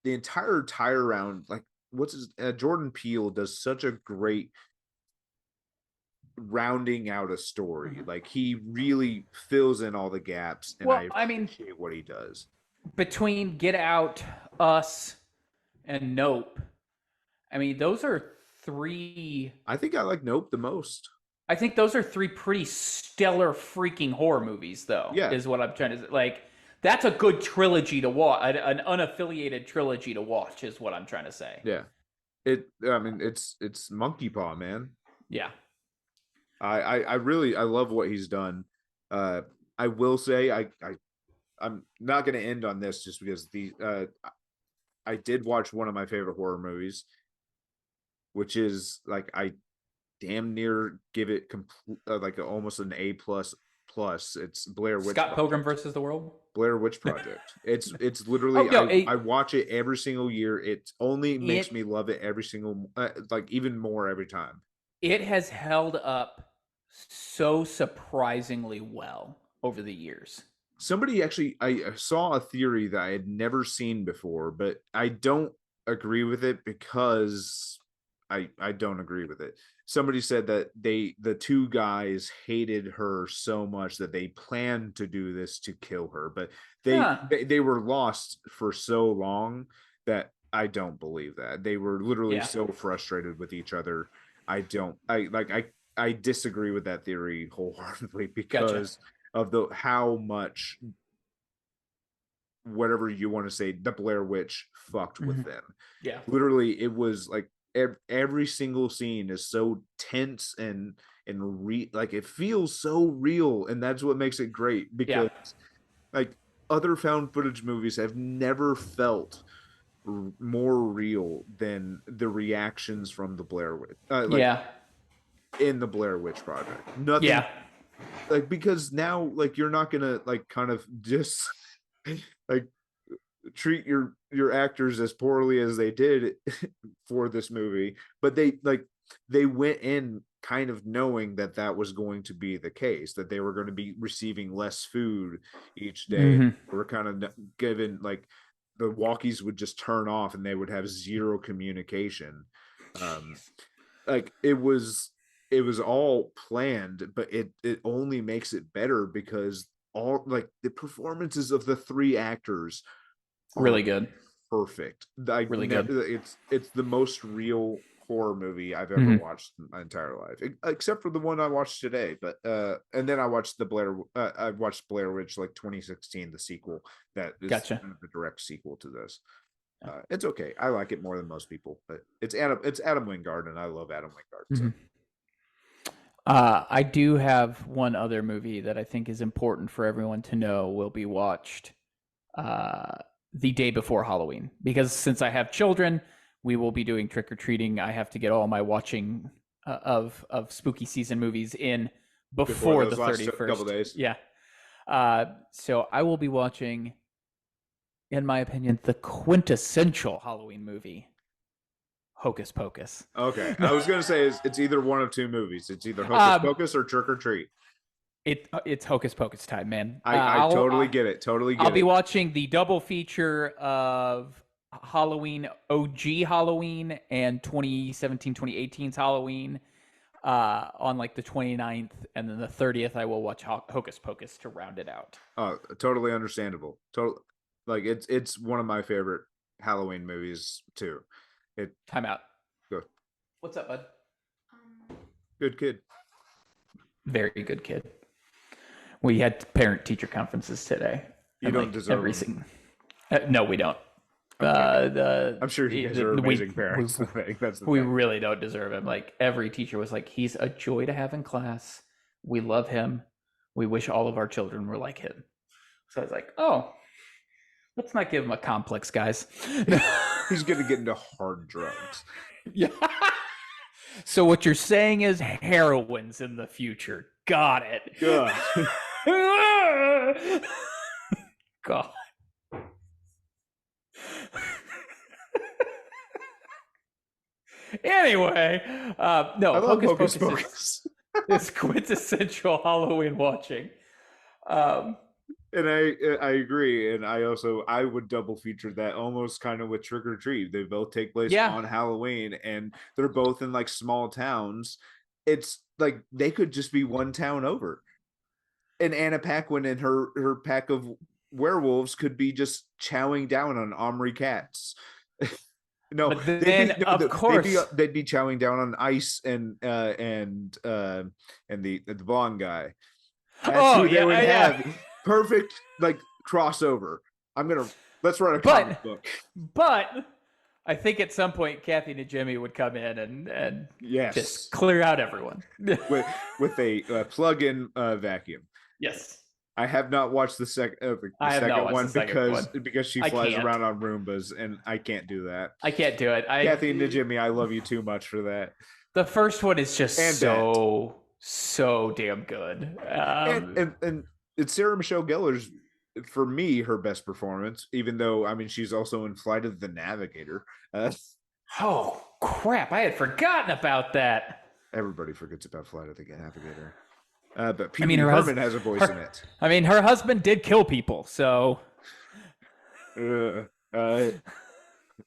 entire tire round, like what's his Jordan Peele does such a great rounding out a story. Mhm. Like he really fills in all the gaps, and Well, I I mean, appreciate what he does. between Get Out, Us, and Nope, I mean, those are three. I think I like Nope the most. I think those are three pretty stellar freaking horror movies, though, Yeah, is what I'm trying to say. Like, that's a good trilogy to watch, an unaffiliated trilogy to watch, is what I'm trying to say. yeah. It. I mean, it's Monkey Paw, man. Yeah. I really I love what he's done. I will say I'm not going to end on this just because I did watch one of my favorite horror movies, which is like I damn near give it like almost an A plus plus. It's Blair Witch Scott Pilgrim Project. versus the World? Blair Witch Project. It's Oh, literally no, I watch it every single year. It only makes it me love it every single like even more every time. it has held up so surprisingly well over the years. Somebody actually I saw a theory that I had never seen before, but I don't agree with it because I don't agree with it. Somebody said that the two guys hated her so much that they planned to do this to kill her, but Huh. they were lost for so long that I don't believe that. They were literally Yeah. so frustrated with each other. I disagree with that theory wholeheartedly Gotcha. because of the how much whatever you want to say the Blair Witch fucked with Mhm. them. Yeah. Literally, it was like every single scene is so tense and like it feels so real, and that's what makes it great Yeah. because like other found footage movies have never felt more real than the reactions from the Blair Witch, like Yeah. in the Blair Witch Project. Nothing Yeah. like, because now like you're not gonna like kind of just like treat your actors as poorly as they did for this movie, but they went in kind of knowing that that was going to be the case, that they were going to be receiving less food each day. Hmm. They were kind of given like the walkies would just turn off and they would have zero communication. Um, like it was all planned, but it only makes it better because all like the performances of the three actors are Really good. perfect. I Really good. never it's the most real horror movie I've ever Hmm. watched in my entire life, except for the one I watched today. But and then I watched I watched Blair Witch like 2016, the sequel that is Gotcha. kind of the direct sequel to this. It's okay. I like it more than most people, but it's Adam Wingard, and I love Adam Wingard. So Hmm. I do have one other movie that I think is important for everyone to know will be watched uh, the day before Halloween. Because since I have children, we will be doing trick or treating. I have to get all my watching of spooky season movies in before before the those last couple 31st. days, Yeah. So I will be watching, in my opinion, the quintessential Halloween movie, Hocus Pocus. okay. I was gonna say it's either one of two movies. It's either Hocus um, Pocus or Trick or Treat. it's Hocus Pocus time, man. I totally get it. Totally I'll get be it. watching the double feature of Halloween, OG Halloween, and 2017-2018's Halloween on like the 29th, and then the 30th I will watch Hocus Pocus to round it out. Totally understandable. Total, like it's one of my favorite Halloween movies too. It Time out. good, What's up, bud? good kid. Very good kid. We had parent teacher conferences today, You and don't like deserve every them. single. No, we don't. I'm sure you guys are amazing parents. I think that's the we thing. really don't deserve him. Like every teacher was like, he's a joy to have in class. We love him. We wish all of our children were like him. So I was like, oh, let's not give him a complex, guys. He's gonna get into hard drugs. Yeah. So what you're saying is heroin's in the future. Got it. Good. God. Anyway, no, I love Hocus Hocus Pocus Pocus. is quintessential Halloween watching. Um, And I agree, and I would double feature that almost kind of with Trick or Treat. They both take place yeah, on Halloween, and they're both in like small towns. It's like they could just be one town over, and Anna Paquin and her pack of werewolves could be just chowing down on Omri cats. No, but then of course, they'd be chowing down on Ice and the blonde guy. That's oh who they yeah, would yeah. have. Perfect like crossover. Let's write a comic book. But I think at some point Kathy and Jimmy would come in and just Yes, clear out everyone. with a plug-in vacuum. Yes. I have not watched the I have not watched one the second one. because she I flies can't. around on Roombas, and I can't do that. I can't do it. Kathy and Jimmy, I love you too much for that. The first one is just And so damn good. And it's Sarah Michelle Gellar's, for me, her best performance. Even though I mean she's also in Flight of the Navigator. Oh crap! I had forgotten about that. Everybody forgets about Flight of the Navigator. But Pee I Wee mean, Herman has a voice in it. I mean, her husband did kill people, so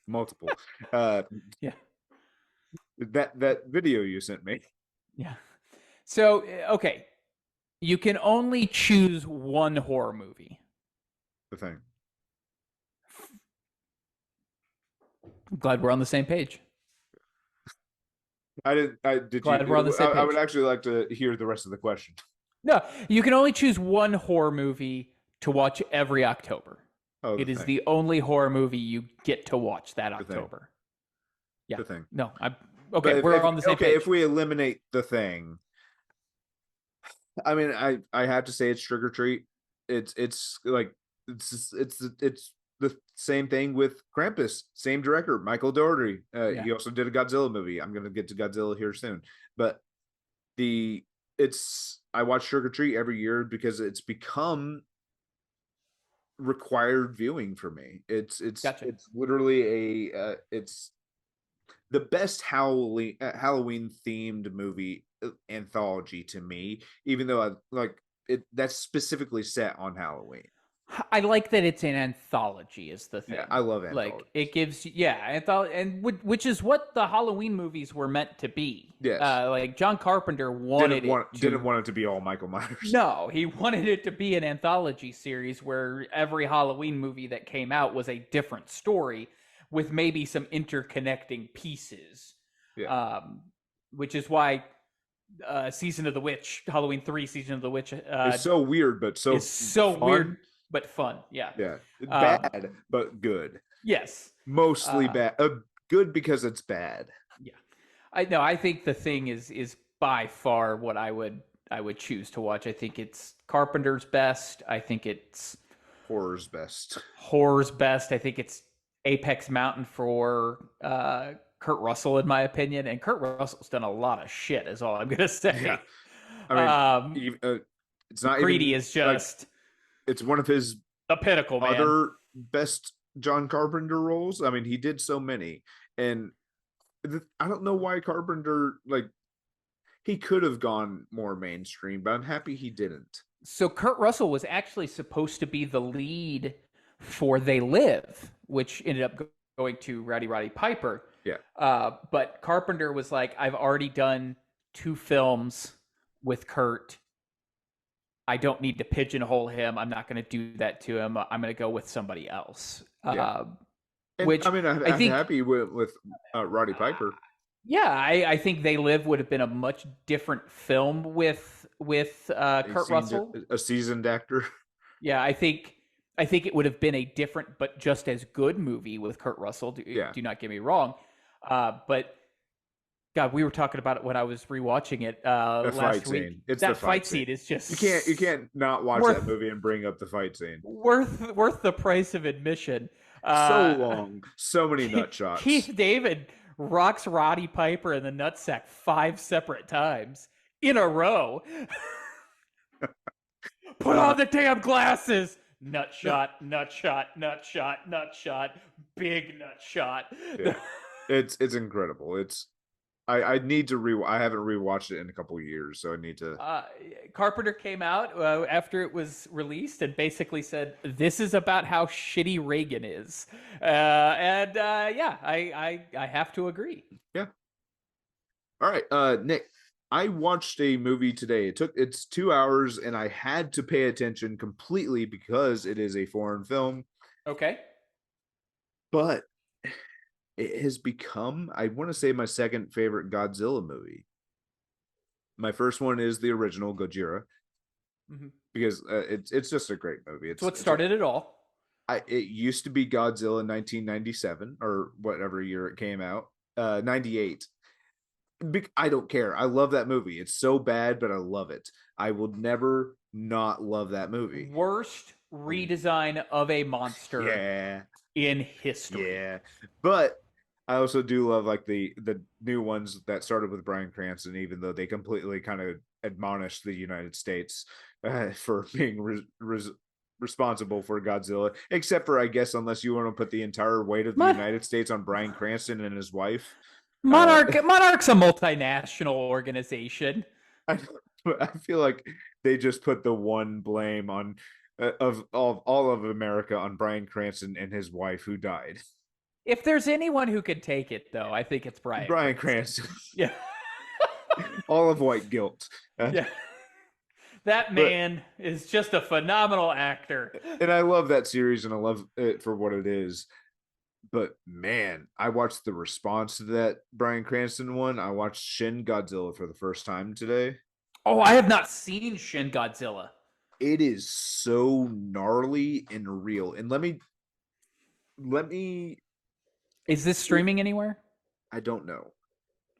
Multiple. yeah, That video you sent me. yeah. So okay, you can only choose one horror movie. The thing. I'm glad we're on the same page. I didn't. I did. Glad we're on the same I would page. actually like to hear the rest of the question. No, you can only choose one horror movie to watch every October. Oh, It is thing. the only horror movie you get to watch that The thing. October. Yeah. The thing. No, I'm But okay. We're on the same page. if we eliminate the thing, I mean, I have to say it's Trick or Treat. It's like it's the same thing with Krampus, same director, Michael Dougherty. Yeah, He also did a Godzilla movie. I'm gonna get to Godzilla here soon, but the it's I watch Trick or Treat every year because it's become required viewing for me. gotcha. It's literally it's the best Halloween themed movie anthology to me, even though I like it that's specifically set on Halloween. I like that it's an anthology is the Yeah, thing. I love Like anthologies. it gives, yeah, which is what the Halloween movies were meant to be. Yes. Like John Carpenter wanted it Didn't to. want it to be all Michael Myers. No, he wanted it to be an anthology series where every Halloween movie that came out was a different story with maybe some interconnecting pieces. Yeah. Um, which is why Season of the Witch, Halloween 3, Season of the Witch, It's so weird but is so so fun. weird but fun. Yeah. Yeah. Um, Bad but good. yes. Mostly Uh, bad. Good because it's bad. yeah. I know. I think The Thing is by far what I would choose to watch. I think it's Carpenter's best. I think it's Horror's best. horror's best. I think it's Apex Mountain for Kurt Russell, in my opinion. And Kurt Russell's done a lot of shit, is all I'm gonna Yeah. say. I mean, Um, it's not Greedy even is like just it's one of his the pinnacle, man. other best John Carpenter roles. I mean, he did so many, and I don't know why Carpenter like he could have gone more mainstream, but I'm happy he didn't. So Kurt Russell was actually supposed to be the lead for They Live, which ended up going to Rowdy Roddy Piper. Yeah, But Carpenter was like, I've already done 2 films with Kurt. I don't need to pigeonhole him. I'm not going to do that to him. I'm going to go with somebody else. yeah, and I Which mean, I I'm think, happy with Roddy Piper. yeah, I think They Live would have been a much different film with Kurt Russell. A seasoned actor. Yeah, I think it would have been a different but just as good movie with Kurt Russell. Yeah, Do not get me wrong, but God, we were talking about it when I was rewatching it the last fight week. scene. It's the That fight fight scene. scene is just You can't not watch that worth movie and bring up the fight scene. worth the price of admission. So Uh, long, so many nut Keith shots. David rocks Roddy Piper in the nutsack 5 separate times in a row. Put Uh, on the damn glasses. Nut shot, nut shot, nut shot, nut shot, big nut shot. yeah, it's incredible. I need to I haven't rewatched it in a couple of years, so I need to. uh, Carpenter came out after it was released and basically said, "This is about how shitty Reagan is," yeah, I have to agree. Yeah. All right, Nick. I watched a movie today. It's 2 hours, and I had to pay attention completely because it is a foreign film. Okay. But it has become, I want to say, my second favorite Godzilla movie. My first one is the original Gojira Mm-hmm. because it's just a great movie. It's what started it all. It used to be Godzilla in 1997 or whatever year it came out, 98. I don't care. I love that movie. It's so bad, but I love it. I will never not love that movie. Worst redesign of a monster Yeah, in history. yeah. But I also do love like the new ones that started with Bryan Cranston, even though they completely kind of admonished the United States for being responsible for Godzilla. Except for, I guess, unless you want to put the entire weight of the Mon- United States on Bryan Cranston and his wife. Monarch's a multinational organization. I, I feel like they just put the one blame on of all of America on Bryan Cranston and his wife who died. If there's anyone who could take it, though, I think it's Bryan Cranston. Cranston, Yeah, all of white guilt. yeah. That man is just a phenomenal actor. And I love that series and I love it for what it is. But man, I watched the response to that Bryan Cranston one. I watched Shin Godzilla for the first time today. Oh, I have not seen Shin Godzilla. It is so gnarly and real. And let me Is this streaming anywhere? I don't know.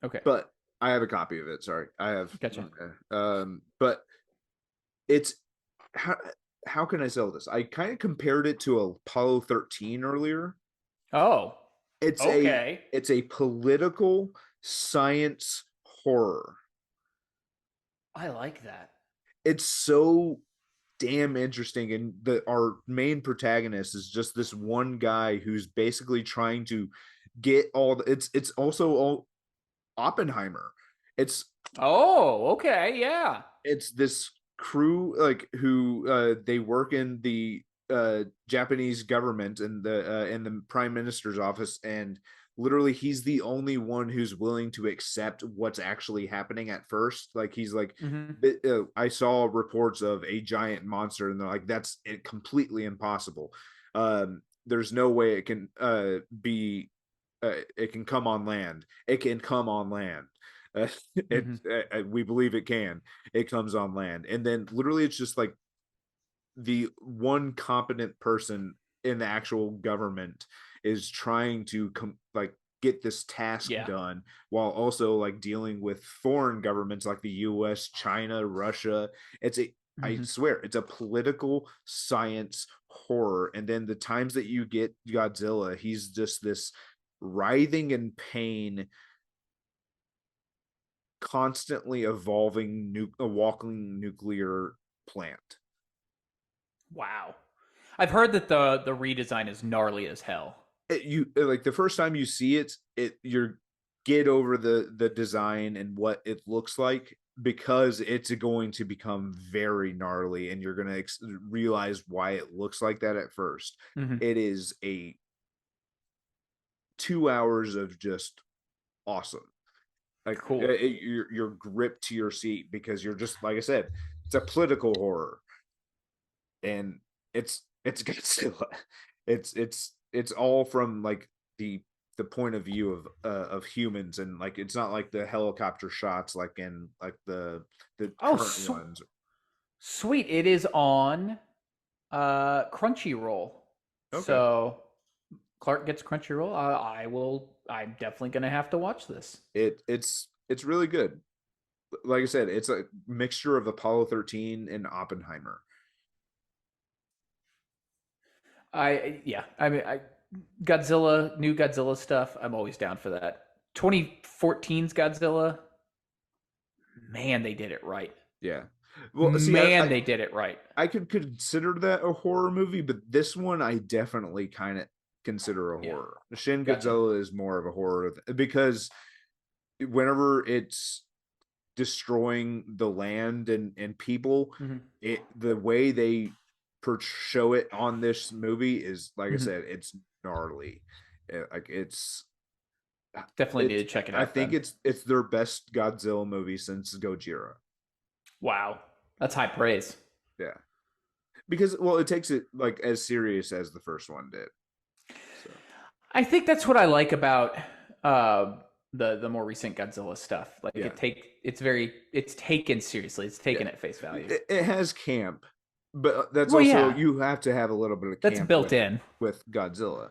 Okay, But I have a copy of it. Sorry. I have gotcha. but it's how how can I sell this? I kind of compared it to Apollo 13 earlier. Oh, It's a okay. it's a political science horror. I like that. It's so damn interesting, and our main protagonist is just this one guy who's basically trying to get all it's also all Oppenheimer. It's Oh, okay, yeah. it's this crew like who they work in the Japanese government and the prime minister's office, and literally he's the only one who's willing to accept what's actually happening at first. Like he's like, Hmm. I saw reports of a giant monster, and they're like, that's it, completely impossible. There's no way it can be. It can come on land. It can come on land. Uh, it Hmm. we believe it can. It comes on land, and then literally it's just like the one competent person in the actual government is trying to like get this task Yeah. done while also like dealing with foreign governments like the US, China, Russia. It's a I Hmm. swear it's a political science horror. And then the times that you get Godzilla, he's just this writhing in pain, constantly evolving a walking nuclear plant. Wow. I've heard that the redesign is gnarly as hell. You like the first time you see it, you're get over the design and what it looks like, because it's going to become very gnarly, and you're going to realize why it looks like that at first. Hmm. It is a 2 hours of just awesome. Like Cool. you're gripped to your seat, because you're just like I said, it's a political horror, and it's Godzilla. It's all from like the point of view of humans, and like it's not like the helicopter shots like in like the Oh, current ones. sweet. It is on Crunchyroll. Okay. So Clark gets Crunchyroll. I will. I'm definitely gonna have to watch this. It's really good. Like I said, it's a mixture of Apollo 13 and Oppenheimer. Yeah. I mean, Godzilla, new Godzilla stuff. I'm always down for that. 2014's Godzilla. Man, they did it right. Yeah. Well, see, Man, they did it right. I could consider that a horror movie, but this one I definitely kind of consider a Yeah. horror. Shin Gotcha. Godzilla is more of a horror because whenever it's destroying the land and people, Hmm. the way they show it on this movie is like I Hmm. said, it's gnarly. Like Definitely need it's to check it I out think then. it's their best Godzilla movie since Gojira. Wow. That's high praise. Yeah. Because well, it takes it like as serious as the first one did. So I think that's what I like about uh, the more recent Godzilla stuff. Like yeah, it's taken seriously. It's yeah, taken at face value. it has camp, but that's Well, also yeah, you have to have a little bit of that's camp built in. with Godzilla.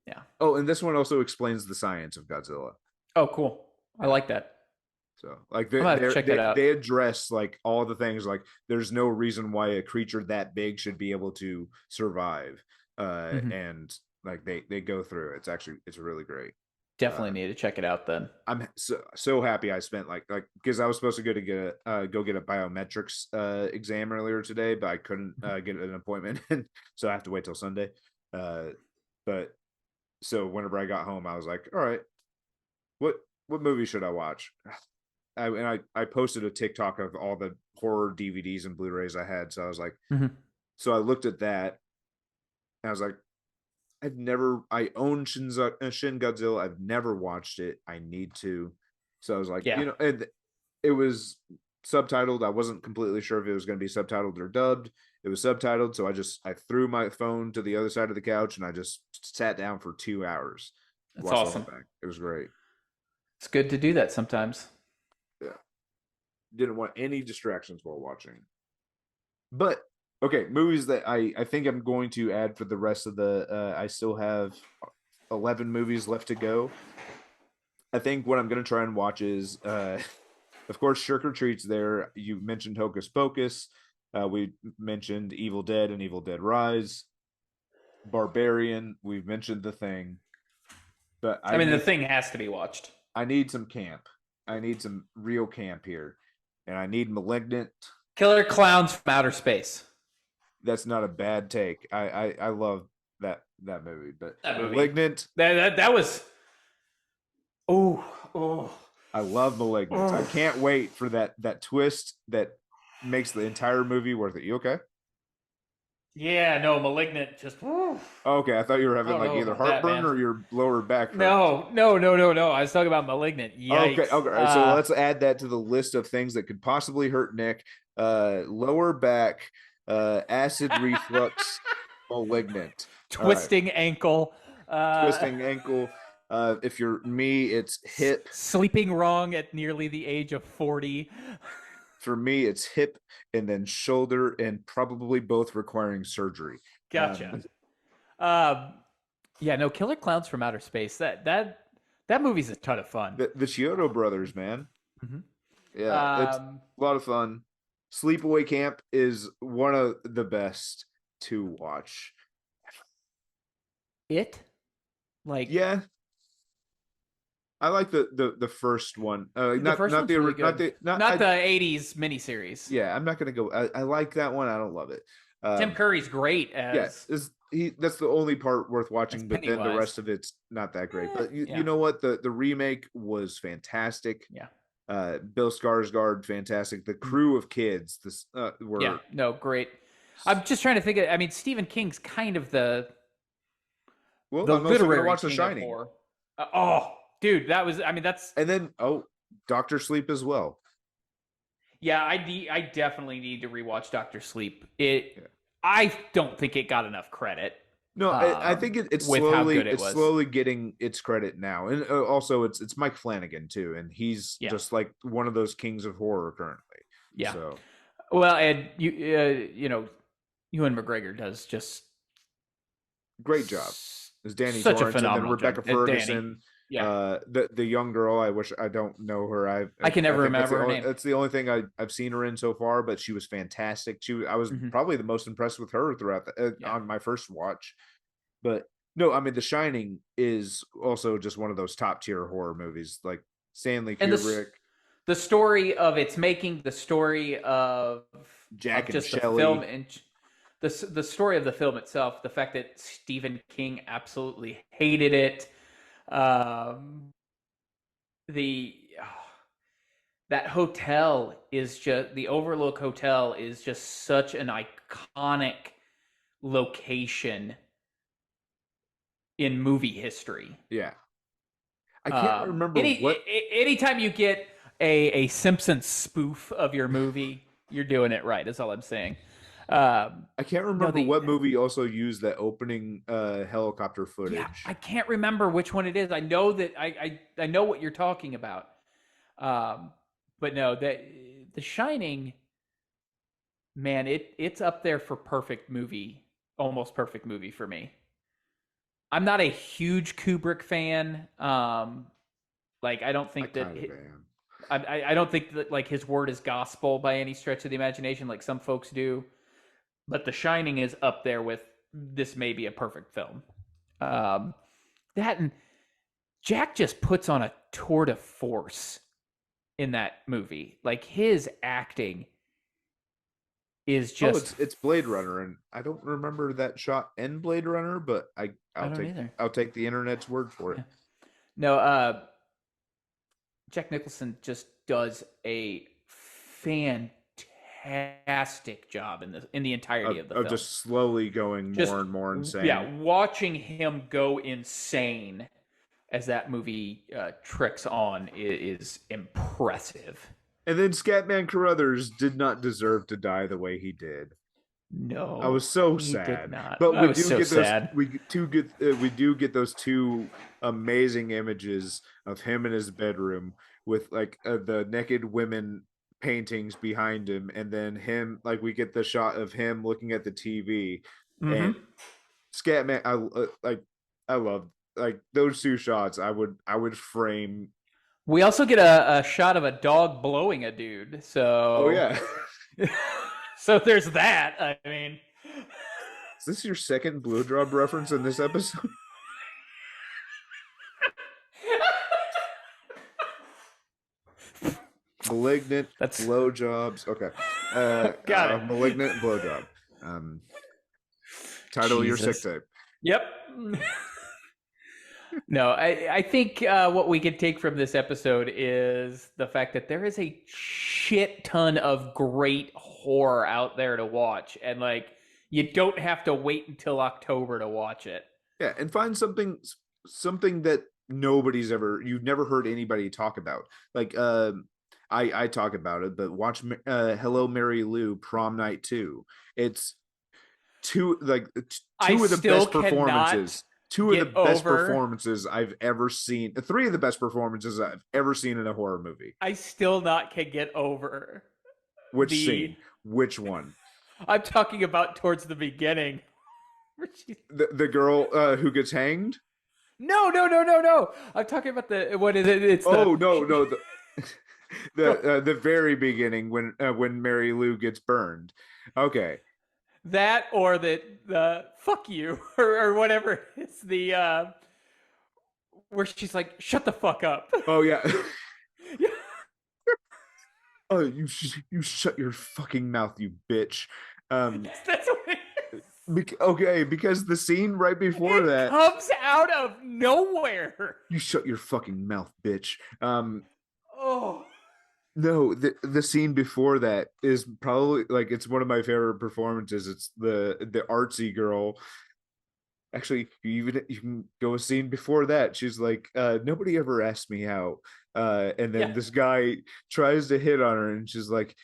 Yeah. Oh, and this one also explains the science of Godzilla. Oh, cool. I Yeah. like that. So like I'm gonna have to check that out. they address like all the things like there's no reason why a creature that big should be able to survive. Hmm. And like they go through it. It's really great. Uh, Definitely need to check it out then. I'm so happy I spent like because I was supposed to go get a biometrics exam earlier today, but I couldn't get an appointment, so I have to wait till Sunday. Uh, but so whenever I got home, I was like, all right, what what movie should I watch? I posted a TikTok of all the horror DVDs and Blu-rays I had, so I was like, Hmm. so I looked at that, and I was like, I own Shin Godzilla. I've never watched it. I need to. So I was like, Yeah, and it was subtitled. I wasn't completely sure if it was going to be subtitled or dubbed. It was subtitled, so I threw my phone to the other side of the couch and I just sat down for 2 hours, that's watched the whole awesome. thing. It was great. It's good to do that sometimes. Yeah, didn't want any distractions while watching. But okay, movies that I think I'm going to add for the rest of the. I still have 11 movies left to go. I think what I'm going to try and watch is, of course, Trick or Treat's there. You mentioned Hocus Pocus. We mentioned Evil Dead and Evil Dead Rise. Barbarian. We've mentioned The Thing, but I mean, the thing has to be watched. I need some camp. I need some real camp here, and I need Malignant. Killer Clowns from Outer Space. That's not a bad take. I love that movie, but That movie. Malignant. That was. Oh, oh. I love Malignant. I can't wait for that twist that makes the entire movie worth it. You okay? Yeah, no, Malignant just. Oh, okay, I thought you were having like either heartburn or your lower back hurts. No. I was talking about Malignant. Yikes. Okay. So let's add that to the list of things that could possibly hurt Nick. Lower back, acid reflux, Malignant, twisting ankle. Twisting ankle. If you're me, it's hip. Sleeping wrong at nearly the age of 40. For me, it's hip and then shoulder, and probably both requiring surgery. Gotcha. Yeah, no, Killer Clowns from Outer Space. That movie's a ton of fun. The Chiodo brothers, man. Mm-hmm. Yeah, it's a lot of fun. Sleepaway Camp is one of the best to watch. Yeah, I like the first one. Not first not one's the really good. not the 80s miniseries. Yeah, I'm not gonna go. I like that one. I don't love it. Tim Curry's great as that's the only part worth watching, but then the rest of it's not that great. But you know what? The remake was fantastic. Yeah. Bill Skarsgård, fantastic. The crew of kids, were great. I'm just trying to think. I mean, Stephen King's kind of the I'm also gonna watch The Shining. Dude, that was. I mean, that's. And then Doctor Sleep as well. Yeah, I definitely need to rewatch Doctor Sleep. I don't think it got enough credit. No, I think it's slowly getting its credit now, and also it's Mike Flanagan too, and he's just like one of those kings of horror currently. Yeah. So. Well, and Ewan McGregor does just great job. As Danny such Torrance, a phenomenal and then Rebecca job. Ferguson. Yeah. The young girl. I wish I don't know her. I can never remember her name. That's the only thing I've seen her in so far, but she was fantastic. I was probably the most impressed with her throughout on my first watch. But no, I mean, The Shining is also just one of those top tier horror movies, like Stanley Kubrick. The story of its making, the story of Jack and just Shelley. The film, and the story of the film itself, the fact that Stephen King absolutely hated it. That hotel is just, the Overlook Hotel is just such an iconic location in movie history. Yeah. I can't remember anytime you get a Simpsons spoof of your movie, you're doing it right, is all I'm saying. I can't remember what movie also used that opening helicopter footage. Yeah, I can't remember which one it is. I know that I know what you're talking about. But no, The Shining, man, it's up there for almost perfect movie for me. I'm not a huge Kubrick fan. Like I don't think I don't think that like his word is gospel by any stretch of the imagination, like some folks do. But The Shining is up there with this may be a perfect film. That and Jack just puts on a tour de force in that movie. Like his acting is just it's Blade Runner, and I don't remember that shot in Blade Runner, but I'll take the internet's word for it. Yeah. No, Jack Nicholson just does a fantastic job in the entirety of the film. Just slowly going more and more insane. Yeah, watching him go insane as that movie tricks on is impressive. And then Scatman Carruthers did not deserve to die the way he did. No, I was so sad. Did not. But we do get those two amazing images of him in his bedroom with like the naked women paintings behind him, and then him, like we get the shot of him looking at the TV. And Scatman, I love like those two shots. I would frame. We also get a shot of a dog blowing a dude. So So there's that. I mean, Is this your second blowjob reference in this episode? Malignant that's blowjobs. Okay. got it. Malignant blowjob. Um, title of your sick Jesus. tape. Yep. No, I think what we can take from this episode is the fact that there is a shit ton of great horror out there to watch, and like you don't have to wait until October to watch it. Yeah, and find something that you've never heard anybody talk about. Like I talk about it, but watch Hello Mary Lou Prom Night 2. It's I two of the still best cannot performances. Two of the get best over. performances I've ever seen. Three of the best performances I've ever seen in a horror movie. I still not can get over Which the. scene? Which one? I'm talking about towards the beginning. The girl who gets hanged? No, no, no, no, no. I'm talking about the what is it? It's the Oh no, the very beginning when Mary Lou gets burned. Okay. that or the fuck you or whatever. It's the where she's like, shut the fuck up. Oh yeah. Yeah. Oh, you shut your fucking mouth, you bitch. That's what it is. Okay, because the scene right before It that, comes out of nowhere. you shut your fucking mouth, bitch. Oh. No, the scene before that is probably like it's one of my favorite performances. It's the artsy girl. Actually, you can go a scene before that. She's like, nobody ever asked me out. And then Yeah. this guy tries to hit on her, and she's like,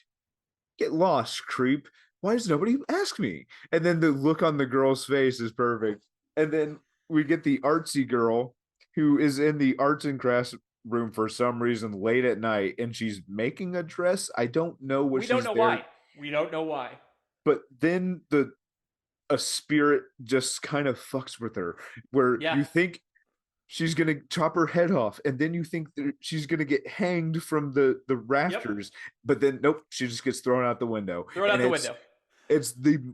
get lost, creep. Why does nobody ask me? And then the look on the girl's face is perfect. And then we get the artsy girl who is in the arts and crafts room for some reason late at night, and she's making a dress. I don't know what We don't she's know there, why. We don't know why. but then a spirit just kind of fucks with her, where Yeah. you think she's gonna chop her head off, and then you think that she's gonna get hanged from the Yep. rafters, but then nope, she just gets thrown out the window. Throw it out And the window. it's the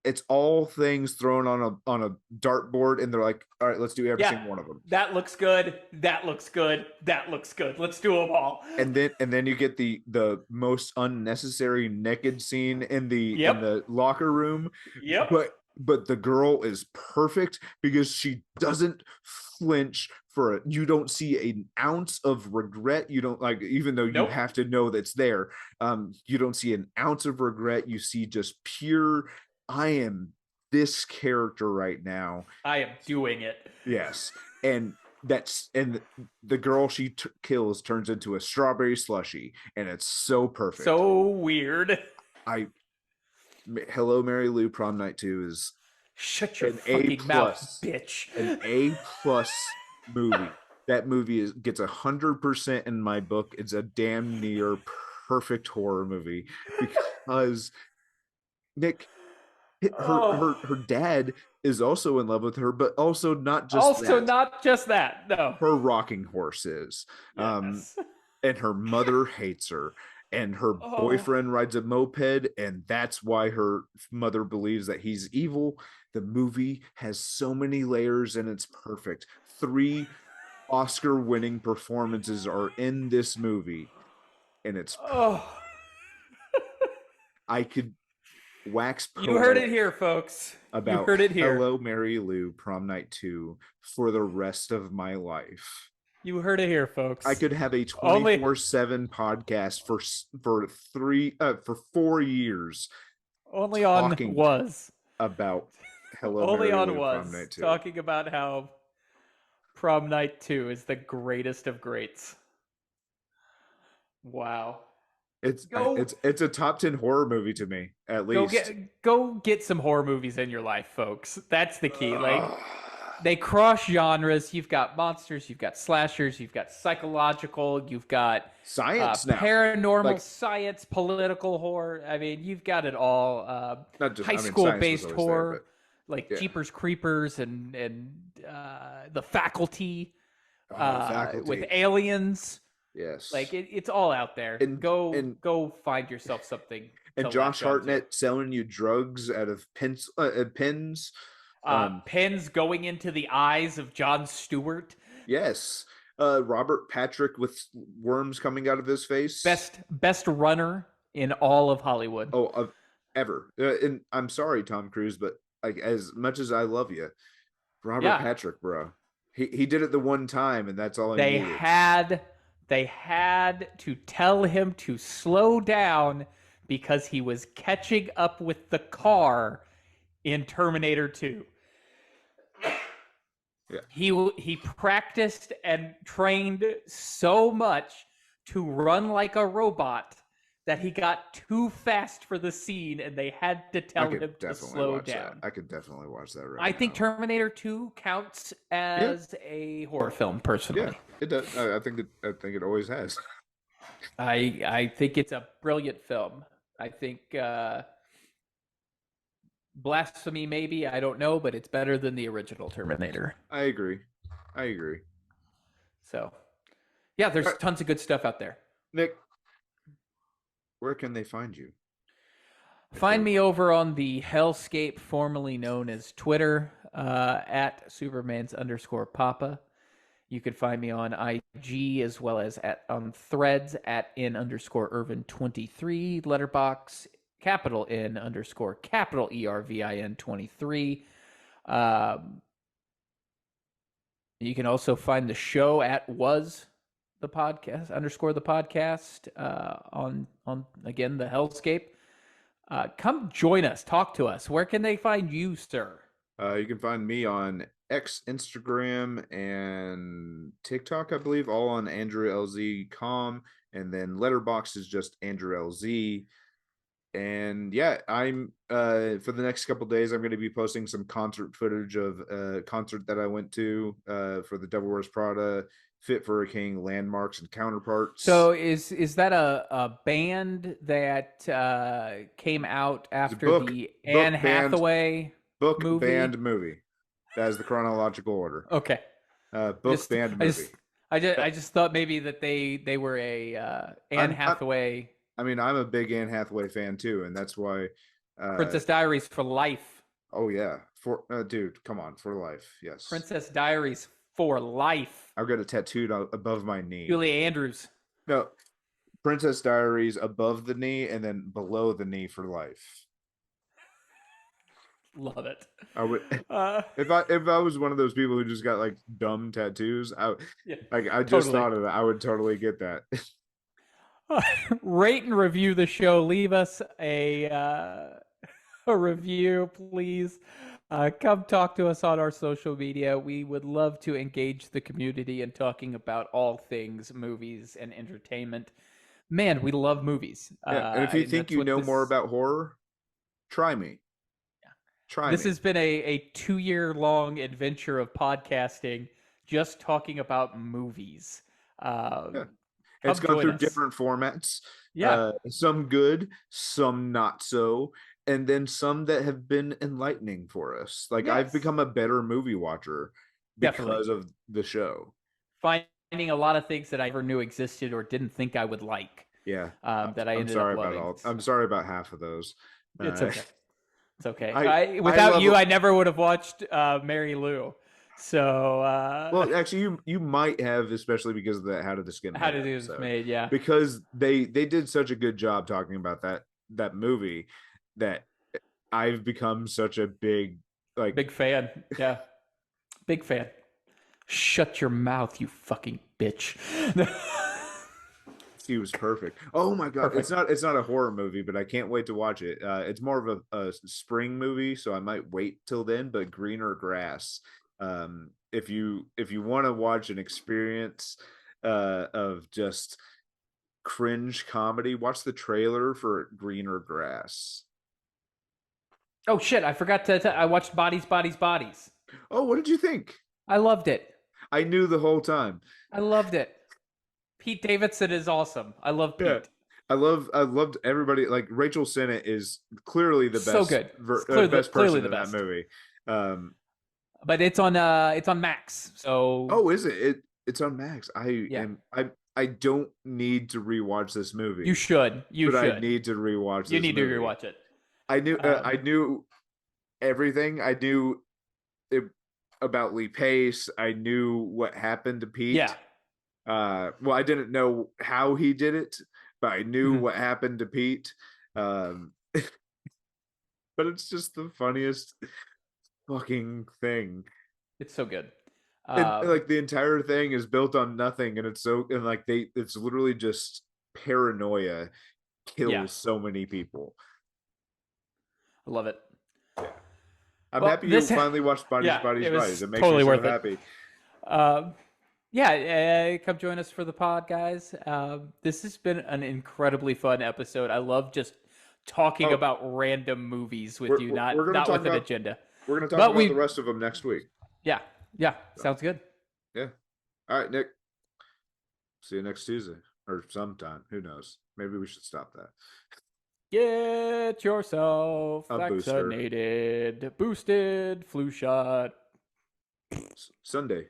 it's all things thrown on a dartboard, and they're like, all right, let's do every Yeah. single one of them. That looks good. That looks good. That looks good. Let's do them all. And then you get the most unnecessary naked scene in Yep. the locker room. Yep. But the girl is perfect because she doesn't flinch for it. You don't see an ounce of regret. You don't, like, even though you Nope. have to know that's there, you don't see an ounce of regret. You see just pure, I am this character right now. I am doing it. Yes. And the girl she kills turns into a strawberry slushy, and it's so perfect. So weird. Hello Mary Lou Prom Night 2 is Shut your an fucking A+, mouth, bitch. an A+ movie. That movie gets 100% in my book. It's a damn near perfect horror movie because Nick, her dad is also in love with her, but also not just Also, that. not just that. No. Her rocking horse is. Yes. And her mother hates her, and her boyfriend rides a moped, and that's why her mother believes that he's evil. The movie has so many layers, and it's perfect. 3 Oscar-winning performances are in this movie, and it's I could wax You heard it poetic here, folks. You about heard it here. Hello Mary Lou Prom Night 2 for the rest of my life. You heard it here, folks. I could have a 24/7 podcast for 4 years. Only on talking was about Hello only Mary on Lou Prom was Night 2. talking about how Prom Night 2 is the greatest of greats. Wow. It's a top 10 horror movie to me, at least. Go get some horror movies in your life, folks. That's the key. Like, they cross genres. You've got monsters, you've got slashers, you've got psychological, you've got science now, paranormal, like, science, political horror. I mean, you've got it all. Not just high school based horror, there, like yeah. Jeepers Creepers and The Faculty, Faculty with aliens. Yes, like it's all out there. And go find yourself something. and to Josh latch onto. Hartnett selling you drugs out of pins. Pins going into the eyes of Jon Stewart. Yes. Robert Patrick with worms coming out of his face. Best runner in all of Hollywood. Oh, of ever. And I'm sorry, Tom Cruise, but like as much as I love you, Robert Yeah, Patrick, bro, he did it the one time, and that's all he they needed. had they had to tell him to slow down because he was catching up with the car in Terminator 2. Yeah, He practiced and trained so much to run like a robot that he got too fast for the scene and they had to I tell could him to definitely slow watch that. down. I could definitely watch that right I think now. Terminator 2 counts Yeah, as a horror film yeah, personally. it does. I think it always has. I think it's a brilliant film. I think blasphemy maybe, I don't know, but it's better than the original Terminator. I agree. I agree. So, yeah, All there's right, tons of good stuff out there. Nick, where can they find you? If Find they me over on the hellscape formerly known as Twitter at Supermans_Papa. You can find me on IG as well as on Threads at N_Irvin23, Letterbox capital N_capital ERVIN 23. Um, you can also find the show at was the podcast _ the podcast on again the Hellscape. Come join us, talk to us. Where can they find you, sir? You can find me on X, Instagram, and TikTok, I believe, all on Andrew LZ com, and then Letterbox is just Andrew LZ. And yeah, I'm for the next couple days, I'm going to be posting some concert footage of a concert that I went to for the Devil Wears Prada, Fit for a King, Landmarks, and Counterparts. So is that a band that came out It's a after the Anne Hathaway book, movie? band, movie. That is the chronological order. Okay. Book, band, movie. I just thought maybe that they were a Anne I'm Hathaway I mean, I'm a big Anne Hathaway fan too, and that's why. Princess Diaries for life. Oh yeah, for dude, come on, for life, yes. Princess Diaries for life. I've got it tattooed above my knee. Julie Andrews. No, Princess Diaries above the knee and then below the knee for life. Love it. I would Uh, if I was one of those people who just got like dumb tattoos. yeah, I just totally. thought of that. I would totally get that. Rate and review the show. Leave us a review, please. Come talk to us on our social media. We would love to engage the community in talking about all things movies and entertainment. Man, we love movies. Yeah, and if you think you know more this about horror, try me. Try this me. has been a 2-year-long adventure of podcasting, just talking about movies. Yeah. It's gone through different formats. Yeah. Some good, some not so, and then some that have been enlightening for us. Like I've Yes. become a better movie watcher because of the show. Finding a lot of things that I never knew existed or didn't think I would like. Yeah. That I I'm ended sorry up about loving. I'm sorry about half of those. It's okay. It's okay. I without love you, I never would have watched Mary Lou. So well, actually, you might have, especially because of the How Did This Get Made? How Did This Get Made? Yeah, because they did such a good job talking about that movie that I've become such a big fan. Yeah, big fan. Shut your mouth, you fucking bitch. He was perfect. Oh my god, perfect. It's not a horror movie, but I can't wait to watch it. It's more of a spring movie, so I might wait till then. But Greener Grass. If you want to watch an experience of just cringe comedy, watch the trailer for Greener Grass. Oh shit! I forgot to. I watched Bodies, Bodies, Bodies. Oh, what did you think? I loved it. I knew the whole time. I loved it. Pete Davidson is awesome. I love Pete. Yeah. I loved everybody. Like Rachel Sennett is clearly the best. So good. Best person in that movie. But it's on Max. So oh, is it? It's on Max. I don't need to rewatch this You movie, should. You but I should. need to rewatch You this need to movie. rewatch it. I knew everything. I knew it, about Lee Pace. I knew what happened to Yeah. Pete. Well, I didn't know how he did it, but I knew Mhm. what happened to Pete. But it's just the funniest fucking thing. It's so good. And Um, like the entire thing is built on nothing, and it's so and like it's literally just paranoia yeah. kills so many people. I love it. Yeah. I'm Well, happy you finally watched Bodies, yeah, Bodies, it Bodies. was It makes me totally so worth it. happy. Um, yeah, come join us for the pod, guys. This has been an incredibly fun episode. I love just talking Oh, about random movies with you, we're gonna not talk with an about agenda. we're gonna talk But about the we, rest of them next week. yeah, yeah, So sounds good. yeah. All right, Nick. See you next Tuesday or sometime. Who knows? Maybe we should stop that. Get yourself A booster vaccinated, boosted, flu shot. Sunday.